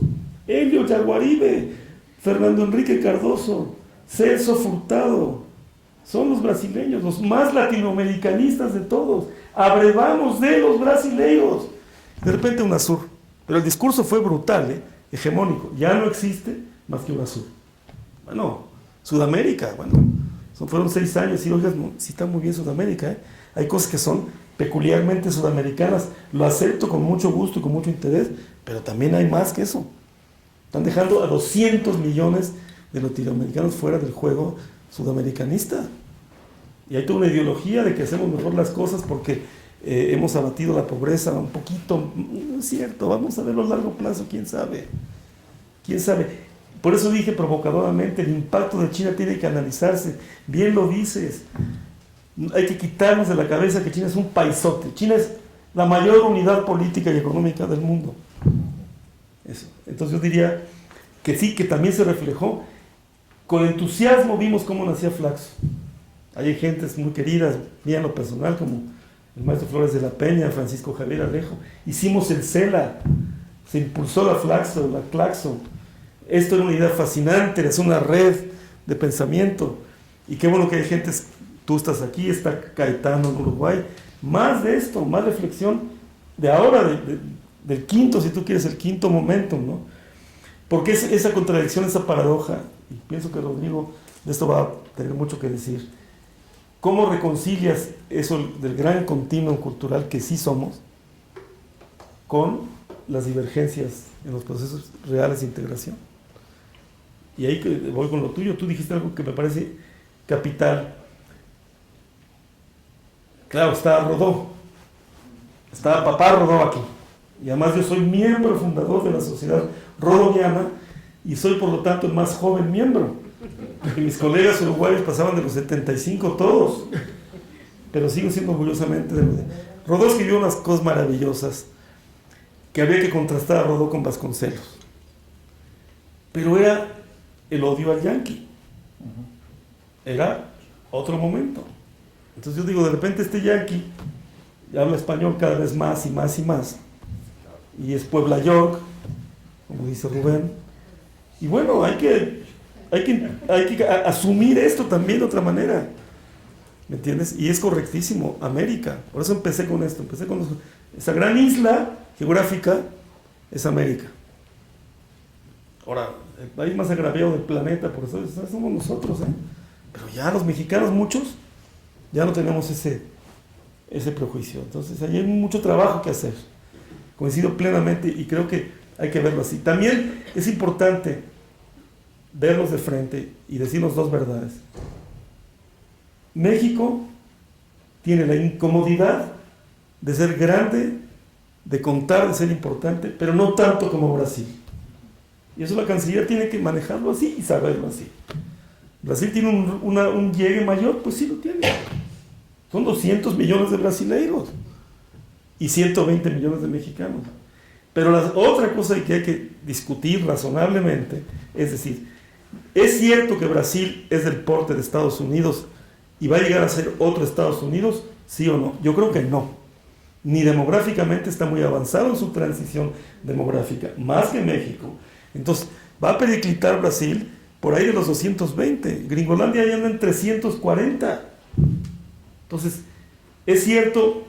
[SPEAKER 2] Hélio Jaguaribe, Fernando Enrique Cardoso, Celso Furtado. Son los brasileños, los más latinoamericanistas de todos. Abrevamos de los brasileiros. De repente UNASUR. Pero el discurso fue brutal, hegemónico. Ya no existe más que UNASUR. Bueno, Sudamérica, fueron 6 años y oigas, sí está muy bien Sudamérica, Hay cosas que son peculiarmente sudamericanas, lo acepto con mucho gusto y con mucho interés, pero también hay más que eso. Están dejando a 200 millones de latinoamericanos fuera del juego sudamericanista. Y hay toda una ideología de que hacemos mejor las cosas porque hemos abatido la pobreza un poquito, no es cierto, vamos a verlo a largo plazo, quién sabe. ¿Quién sabe? Por eso dije provocadoramente, el impacto de China tiene que analizarse. Bien lo dices. Hay que quitarnos de la cabeza que China es un paisote. China es la mayor unidad política y económica del mundo. Eso. Entonces yo diría que sí, que también se reflejó. Con entusiasmo vimos cómo nacía Flaxo. Hay gentes muy queridas, bien en lo personal, como el maestro Flores de la Peña, Francisco Javier Alejo. Hicimos el CELA, se impulsó la Flaxo, la Claxo. Esto era una idea fascinante, es una red de pensamiento. Y qué bueno que hay gentes, tú estás aquí, está Caetano en Uruguay. Más de esto, más reflexión de ahora, del quinto, si tú quieres, el quinto momento, ¿no? Porque esa contradicción, esa paradoja, y pienso que Rodrigo de esto va a tener mucho que decir. ¿Cómo reconcilias eso del gran continuum cultural que sí somos con las divergencias en los procesos reales de integración? Y ahí voy con lo tuyo. Tú dijiste algo que me parece capital. Claro, estaba Rodó. Estaba papá Rodó aquí. Y además yo soy miembro fundador de la Sociedad Rodoviana y soy por lo tanto el más joven miembro. Porque mis colegas uruguayos pasaban de los 75 todos. Pero sigo siendo orgullosamente de Rodó. Rodó escribió unas cosas maravillosas que había que contrastar a Rodó con Vasconcelos. Pero era el odio al yanqui. Era otro momento. Entonces yo digo, de repente este yanqui habla español cada vez más y más y más. Y es Puebla York, como dice Rubén. Y bueno, hay que asumir esto también de otra manera. ¿Me entiendes? Y es correctísimo, América. Por eso empecé con esto. Esa gran isla geográfica es América. Ahora, el país más agraviado del planeta, por eso somos nosotros, ¿eh? Pero ya los mexicanos, muchos, ya no tenemos ese prejuicio. Entonces, ahí hay mucho trabajo que hacer. Coincido plenamente y creo que hay que verlo así. También es importante verlos de frente y decirnos dos verdades. México tiene la incomodidad de ser grande, de contar, de ser importante, pero no tanto como Brasil. Y eso la Cancillería tiene que manejarlo así y saberlo así. Brasil tiene un llegue mayor, pues sí lo tiene. Son 200 millones de brasileiros y 120 millones de mexicanos. Pero la otra cosa que hay que discutir razonablemente, es decir, ¿es cierto que Brasil es del porte de Estados Unidos y va a llegar a ser otro Estados Unidos? ¿Sí o no? Yo creo que no. Ni demográficamente está muy avanzado en su transición demográfica, más que México. Entonces, va a periclitar Brasil por ahí de los 220. Gringolandia ya anda en 340. Entonces, es cierto,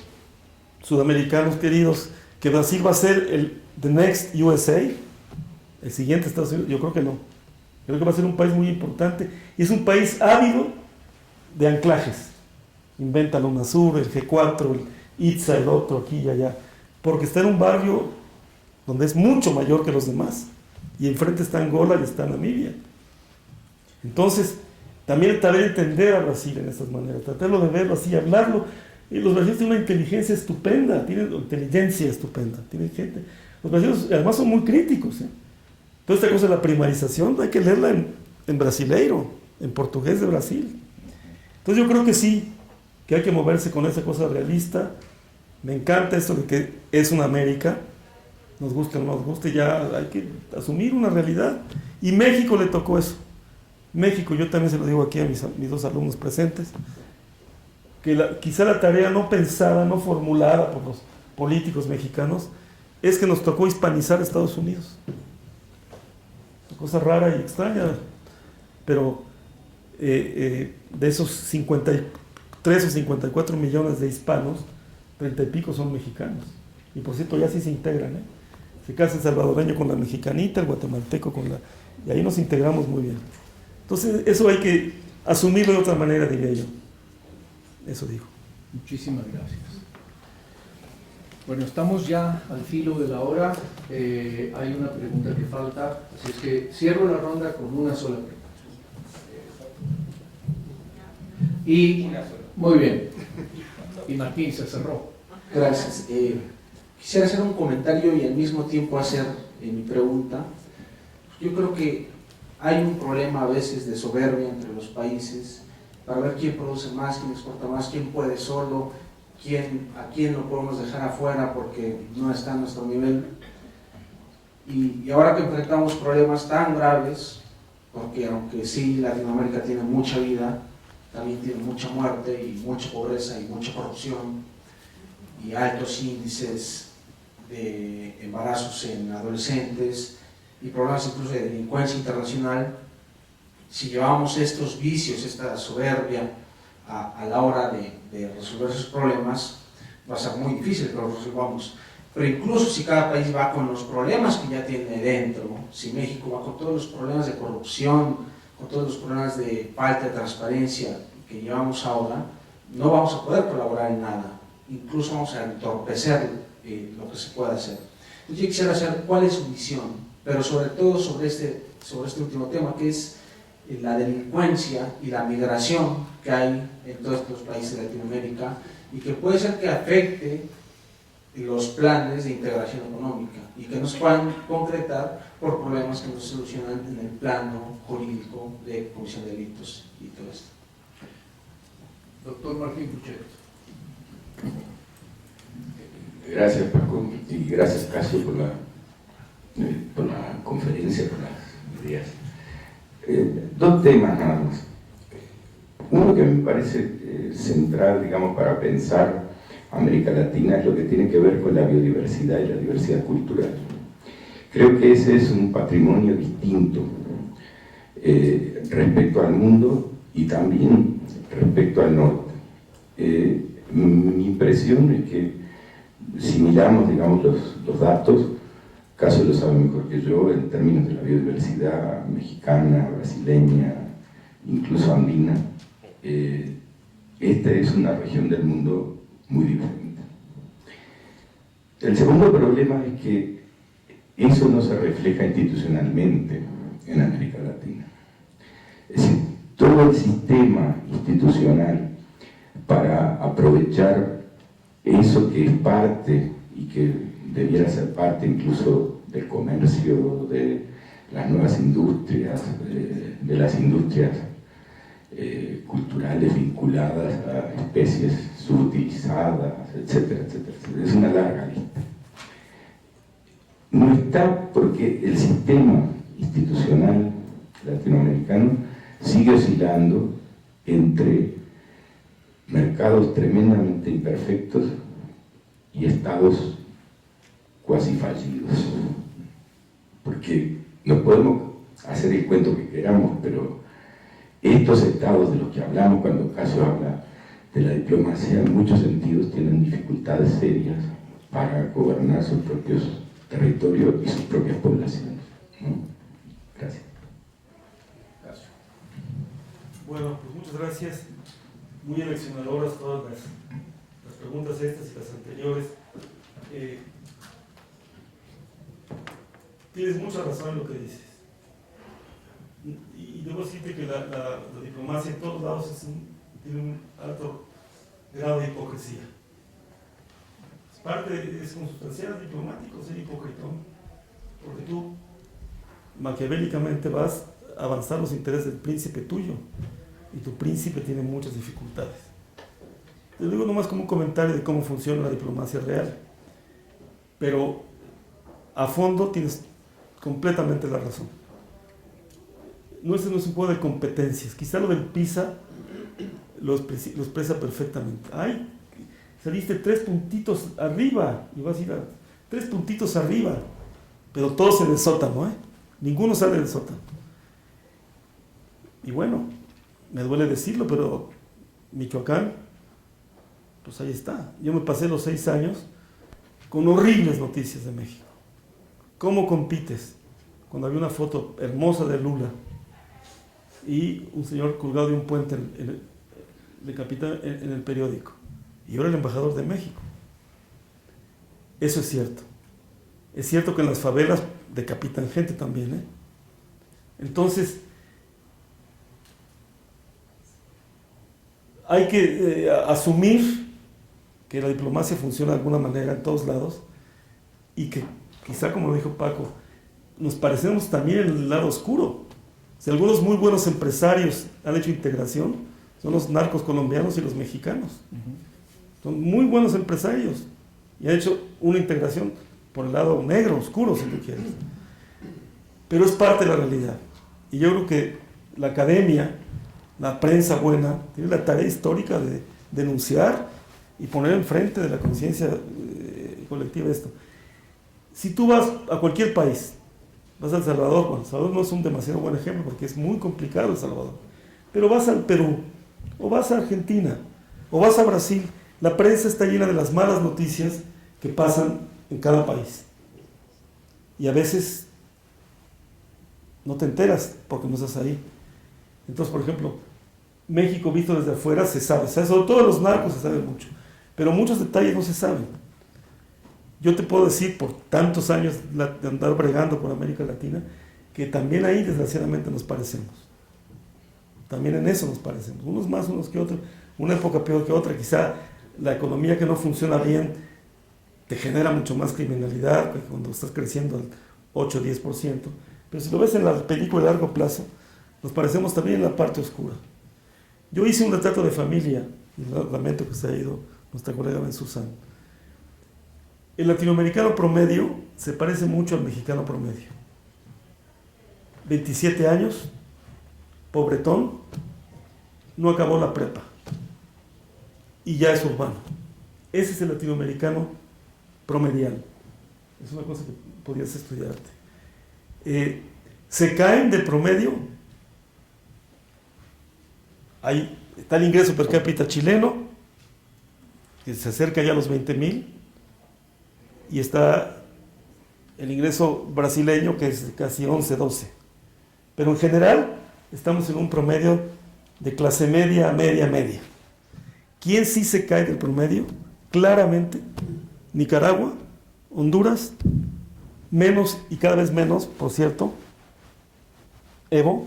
[SPEAKER 2] sudamericanos queridos, que Brasil va a ser the next USA, el siguiente Estados Unidos. Yo creo que no. Yo creo que va a ser un país muy importante y es un país ávido de anclajes. Inventa la UNASUR, el G4, el ITSA, el otro, aquí y allá, porque está en un barrio donde es mucho mayor que los demás. Y enfrente está Angola y está Namibia. Entonces, también tratar de entender a Brasil en estas maneras, tratarlo de verlo así, hablarlo. Y los brasileños tienen una inteligencia estupenda, tienen gente. Los brasileños además son muy críticos, ¿eh? Toda esta cosa de la primarización hay que leerla en brasileiro, en portugués de Brasil. Entonces yo creo que sí, que hay que moverse con esa cosa realista. Me encanta esto de que es una América, nos guste o no nos guste, ya hay que asumir una realidad. Y México le tocó eso. México, yo también se lo digo aquí a mis dos alumnos presentes, que quizá la tarea no pensada, no formulada por los políticos mexicanos, es que nos tocó hispanizar a Estados Unidos. Una cosa rara y extraña, pero de esos 53 o 54 millones de hispanos, 30 y pico son mexicanos. Y por cierto, ya sí se integran, ¿eh? Se casa el salvadoreño con la mexicanita, el guatemalteco con la... Y ahí nos integramos muy bien. Entonces, eso hay que asumirlo de otra manera, diría yo. Eso digo.
[SPEAKER 1] Muchísimas gracias. Bueno, estamos ya al filo de la hora. Hay una pregunta que falta, así es que cierro la ronda con una sola pregunta. Y, muy bien. Y Martín se cerró.
[SPEAKER 9] Gracias. Quisiera hacer un comentario y al mismo tiempo hacer mi pregunta. Yo creo que hay un problema a veces de soberbia entre los países para ver quién produce más, quién exporta más, quién puede solo, a quién lo podemos dejar afuera porque no está a nuestro nivel. Y ahora que enfrentamos problemas tan graves, porque aunque sí Latinoamérica tiene mucha vida, también tiene mucha muerte y mucha pobreza y mucha corrupción y altos índices de embarazos en adolescentes y problemas incluso de delincuencia internacional. Si llevamos estos vicios, esta soberbia a la hora de resolver esos problemas, va a ser muy difícil que los resolvamos. Pero incluso si cada país va con los problemas que ya tiene dentro, si México va con todos los problemas de corrupción, con todos los problemas de falta de transparencia que llevamos ahora, no vamos a poder colaborar en nada. Incluso vamos a entorpecer lo que se pueda hacer. Entonces yo quisiera saber cuál es su visión, pero sobre todo sobre este último tema, que es la delincuencia y la migración que hay en todos estos países de Latinoamérica y que puede ser que afecte los planes de integración económica y que no se puedan concretar por problemas que no se solucionan en el plano jurídico de comisión de delitos y todo esto.
[SPEAKER 1] Doctor Martín Puchero.
[SPEAKER 10] Gracias, Paco, y gracias, Casio, por la conferencia, por las ideas. Dos temas nada más. Uno que me parece central, digamos, para pensar América Latina es lo que tiene que ver con la biodiversidad y la diversidad cultural. Creo que ese es un patrimonio distinto respecto al mundo y también respecto al norte. Mi impresión es que si miramos, digamos, los datos, Casio lo sabe mejor que yo, en términos de la biodiversidad mexicana, brasileña, incluso andina, esta es una región del mundo muy diferente. El segundo problema es que eso no se refleja institucionalmente en América Latina. Es decir, todo el sistema institucional para aprovechar eso que es parte y que debiera ser parte incluso del comercio, de las nuevas industrias, de las industrias culturales vinculadas a especies subutilizadas, etcétera, etcétera, etcétera. Es una larga lista. No está porque el sistema institucional latinoamericano sigue oscilando entre mercados tremendamente imperfectos y estados cuasi fallidos. Porque no podemos hacer el cuento que queramos, pero estos estados de los que hablamos cuando Casio habla de la diplomacia, en muchos sentidos tienen dificultades serias para gobernar sus propios territorios y sus propias poblaciones, ¿no? Gracias.
[SPEAKER 2] Bueno, pues muchas gracias. Muy eleccionadoras todas las preguntas estas y las anteriores. Tienes mucha razón en lo que dices. Y debo decirte que la diplomacia en todos lados tiene un alto grado de hipocresía. Es consustancial diplomático ser hipócrita, porque tú maquiavélicamente vas a avanzar los intereses del príncipe tuyo y tu príncipe tiene muchas dificultades. Te digo nomás como un comentario de cómo funciona la diplomacia real, pero a fondo tienes completamente la razón. No es un juego de competencias. Quizá lo del PISA lo expresa perfectamente. Ay, saliste 3 puntitos arriba y vas a ir a 3 puntitos arriba, pero todos en el sótano, ninguno sale del sótano. Y bueno, me duele decirlo, pero Michoacán, pues ahí está. Yo me pasé los 6 años con horribles noticias de México. ¿Cómo compites cuando había una foto hermosa de Lula y un señor colgado de un puente de capitán en el periódico? Y ahora el embajador de México. Eso es cierto. Es cierto que en las favelas decapitan gente también, Entonces, hay que asumir que la diplomacia funciona de alguna manera en todos lados y que quizá, como lo dijo Paco, nos parecemos también en el lado oscuro. Si algunos muy buenos empresarios han hecho integración, son los narcos colombianos y los mexicanos. Son muy buenos empresarios y han hecho una integración por el lado negro, oscuro, si tú quieres. Pero es parte de la realidad. Y yo creo que la academia, la prensa buena, tiene la tarea histórica de denunciar y poner enfrente de la conciencia colectiva esto. Si tú vas a cualquier país, vas a El Salvador, bueno, El Salvador no es un demasiado buen ejemplo porque es muy complicado El Salvador, pero vas al Perú, o vas a Argentina, o vas a Brasil, la prensa está llena de las malas noticias que pasan en cada país. Y a veces no te enteras porque no estás ahí. Entonces, por ejemplo, México visto desde afuera se sabe, sobre todo los narcos se sabe mucho, pero muchos detalles no se saben. Yo te puedo decir, por tantos años de andar bregando por América Latina, que también ahí desgraciadamente nos parecemos. También en eso nos parecemos, unos más, unos que otros, una época peor que otra. Quizá la economía que no funciona bien te genera mucho más criminalidad cuando estás creciendo al 8 o 10%, pero si lo ves en la película de largo plazo, nos parecemos también en la parte oscura. Yo hice un retrato de familia, y lamento que se haya ido nuestra colega Ben Susan. El latinoamericano promedio se parece mucho al mexicano promedio. 27 años, pobretón, no acabó la prepa y ya es urbano. Ese es el latinoamericano promedial. Es una cosa que podrías estudiarte. Se caen del promedio. Ahí está el ingreso per cápita chileno, que se acerca ya a los 20,000, y está el ingreso brasileño, que es casi 11, 12. Pero en general estamos en un promedio de clase media, media, media. ¿Quién sí se cae del promedio? Claramente Nicaragua, Honduras, menos y cada vez menos, por cierto, Evo,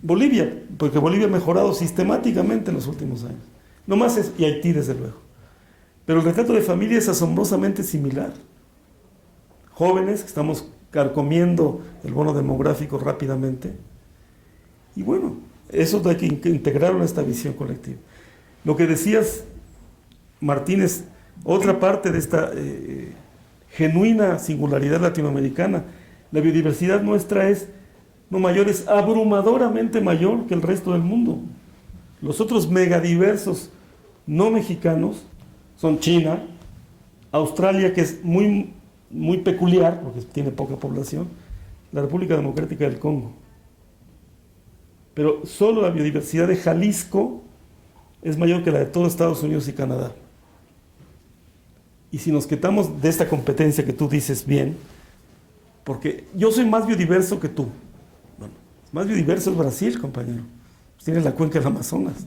[SPEAKER 2] Bolivia, porque Bolivia ha mejorado sistemáticamente en los últimos años. No más es, y Haití desde luego. Pero el retrato de familia es asombrosamente similar. Jóvenes que estamos carcomiendo el bono demográfico rápidamente. Y bueno, eso hay que integrarlo en esta visión colectiva. Lo que decías, Martínez, otra parte de esta genuina singularidad latinoamericana, la biodiversidad nuestra es no mayor, es abrumadoramente mayor que el resto del mundo. Los otros megadiversos no mexicanos son China, Australia, que es muy, muy peculiar porque tiene poca población, la República Democrática del Congo. Pero solo la biodiversidad de Jalisco es mayor que la de todos Estados Unidos y Canadá. Y si nos quitamos de esta competencia que tú dices bien, porque yo soy más biodiverso que tú. Bueno, más biodiverso es Brasil, compañero. Tienes la cuenca del Amazonas.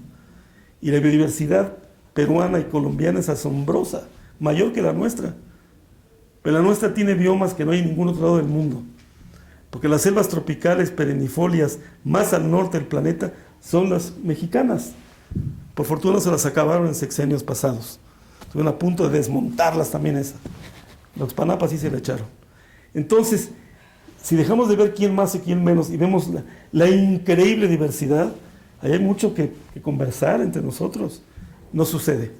[SPEAKER 2] Y la biodiversidad peruana y colombiana es asombrosa, mayor que la nuestra. Pero la nuestra tiene biomas que no hay en ningún otro lado del mundo. Porque las selvas tropicales perennifolias más al norte del planeta son las mexicanas. Por fortuna se las acabaron en sexenios pasados. Estuvieron a punto de desmontarlas también esas. Los panapas sí se le echaron. Entonces, si dejamos de ver quién más y quién menos y vemos la increíble diversidad, ahí hay mucho que conversar entre nosotros. No sucede.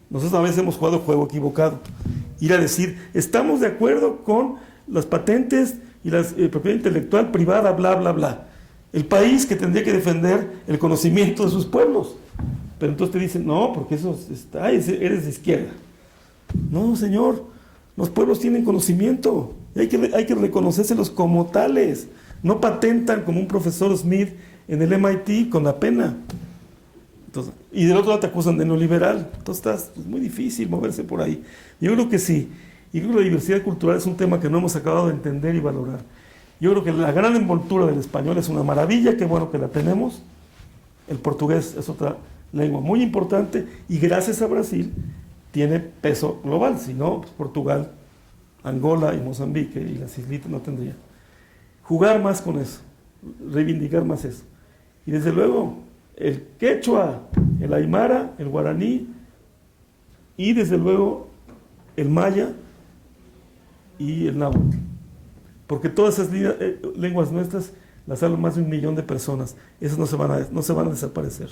[SPEAKER 2] Nosotros a veces hemos jugado el juego equivocado. Ir a decir, estamos de acuerdo con las patentes y la propiedad intelectual privada, bla, bla, bla. El país que tendría que defender el conocimiento de sus pueblos. Pero entonces te dicen, no, porque eso eres de izquierda. No, señor, los pueblos tienen conocimiento. Y hay que reconocérselos como tales. No patentan como un profesor Smith en el MIT con la pena. Entonces, y del otro lado te acusan de neoliberal. Entonces es muy difícil moverse por ahí. Yo creo que sí. Y creo que la diversidad cultural es un tema que no hemos acabado de entender y valorar. Yo creo que la gran envoltura del español es una maravilla, qué bueno que la tenemos. El portugués es otra lengua muy importante y gracias a Brasil tiene peso global. Si no, pues Portugal, Angola y Mozambique y las islitas no tendrían. Jugar más con eso, reivindicar más eso. Y desde luego, el quechua, el aymara, el guaraní, y desde luego el maya y el náhuatl, porque todas esas lenguas nuestras las hablan más de 1 millón de personas. Esas no se van a desaparecer.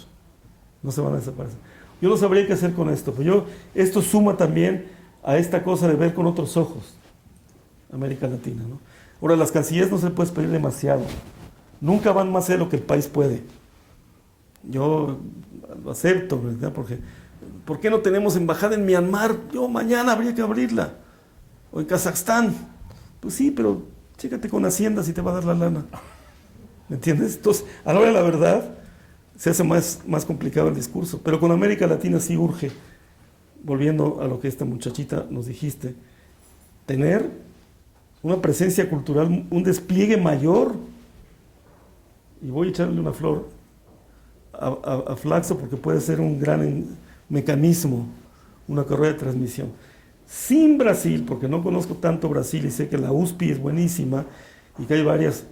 [SPEAKER 2] No se van a desaparecer. Yo no sabría qué hacer con esto, pero esto suma también a esta cosa de ver con otros ojos América Latina, ¿no? Ahora, las cancilleres no se les puede pedir demasiado. Nunca van más de lo que el país puede. Yo lo acepto, ¿verdad? Porque, ¿por qué no tenemos embajada en Myanmar? Mañana habría que abrirla. O en Kazajstán. Pues sí, pero chécate con Hacienda si te va a dar la lana. ¿Me entiendes? Entonces, a la hora de la verdad, se hace más complicado el discurso. Pero con América Latina sí urge, volviendo a lo que esta muchachita nos dijiste, tener una presencia cultural, un despliegue mayor. Y voy a echarle una flor a Flaxo porque puede ser un gran mecanismo, una carrera de transmisión. Sin Brasil, porque no conozco tanto Brasil y sé que la USPI es buenísima y que hay varias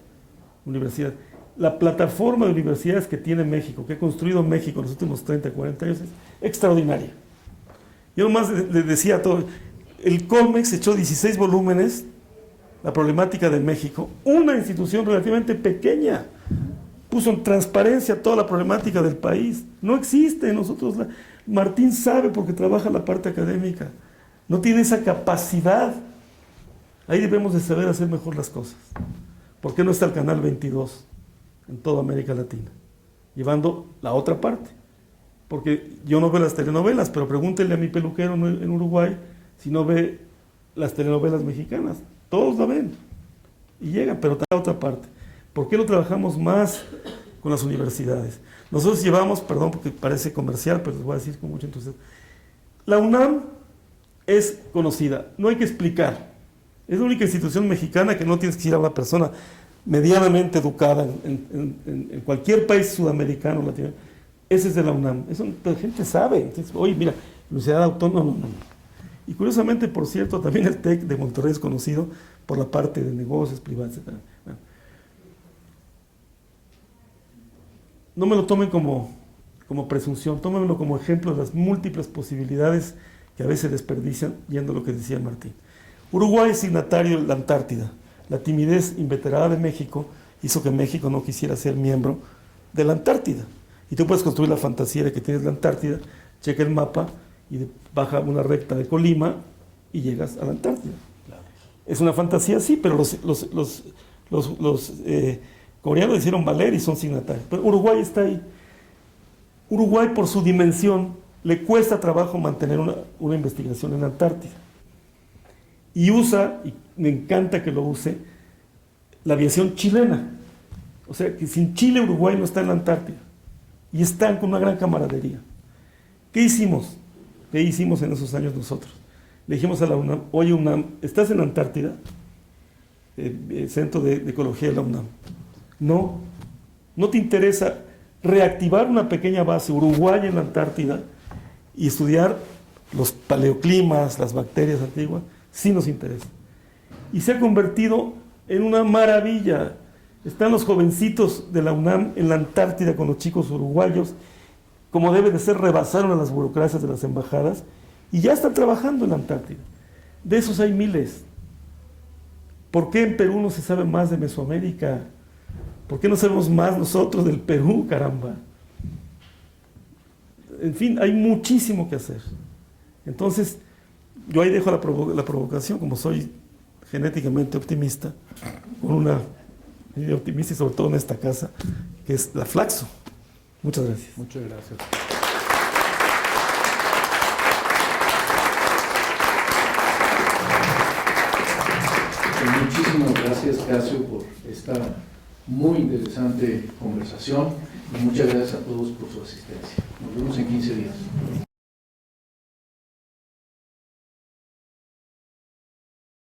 [SPEAKER 2] universidades. La plataforma de universidades que tiene México, que ha construido México en los últimos 30, 40 años, es extraordinaria. Yo nomás le decía a todo, el Colmex echó 16 volúmenes, la problemática de México, una institución relativamente pequeña, puso en transparencia toda la problemática del país. No existe, Martín sabe porque trabaja la parte académica, no tiene esa capacidad. Ahí debemos de saber hacer mejor las cosas. ¿Por qué no está el Canal 22 en toda América Latina? Llevando la otra parte. Porque yo no veo las telenovelas, pero pregúntenle a mi peluquero en Uruguay si no ve las telenovelas mexicanas. Todos la ven y llegan, pero está la otra parte. ¿Por qué no trabajamos más con las universidades? Nosotros llevamos, perdón porque parece comercial, pero les voy a decir con mucho entusiasmo. La UNAM es conocida, no hay que explicar. Es la única institución mexicana que no tienes que ir a una persona medianamente educada en cualquier país sudamericano, latino. Ese es de la UNAM. Eso la gente sabe. Entonces, oye, mira, Universidad Autónoma. No. Y curiosamente, por cierto, también el TEC de Monterrey es conocido por la parte de negocios privados, etc. Bueno. No me lo tomen como presunción, tómenlo como ejemplo de las múltiples posibilidades que a veces desperdician, yendo a lo que decía Martín. Uruguay es signatario de la Antártida. La timidez inveterada de México hizo que México no quisiera ser miembro de la Antártida. Y tú puedes construir la fantasía de que tienes la Antártida, checa el mapa y baja una recta de Colima y llegas a la Antártida. Claro. Es una fantasía, sí, pero los coreanos hicieron valer y son signatarios. Pero Uruguay está ahí. Uruguay, por su dimensión, le cuesta trabajo mantener una investigación en la Antártida. Y usa, y me encanta que lo use, la aviación chilena. O sea, que sin Chile, Uruguay no está en la Antártida. Y están con una gran camaradería. ¿Qué hicimos? ¿Qué hicimos en esos años nosotros? Le dijimos a la UNAM, oye UNAM, ¿estás en la Antártida? El Centro de Ecología de la UNAM. ¿No te interesa reactivar una pequeña base uruguaya en la Antártida y estudiar los paleoclimas, las bacterias antiguas? Sí nos interesa. Y se ha convertido en una maravilla. Están los jovencitos de la UNAM en la Antártida con los chicos uruguayos, como debe de ser, rebasaron a las burocracias de las embajadas y ya están trabajando en la Antártida. De esos hay miles. ¿Por qué en Perú no se sabe más de Mesoamérica? ¿Por qué no sabemos más nosotros del Perú, caramba? En fin, hay muchísimo que hacer. Entonces, yo ahí dejo la provocación, como soy genéticamente optimista, con una optimista y sobre todo en esta casa, que es la Flaxo. Muchas gracias.
[SPEAKER 1] Muchas gracias. Muchísimas gracias, Casio, por esta muy interesante conversación y muchas gracias a todos por su asistencia. Nos vemos en 15 días.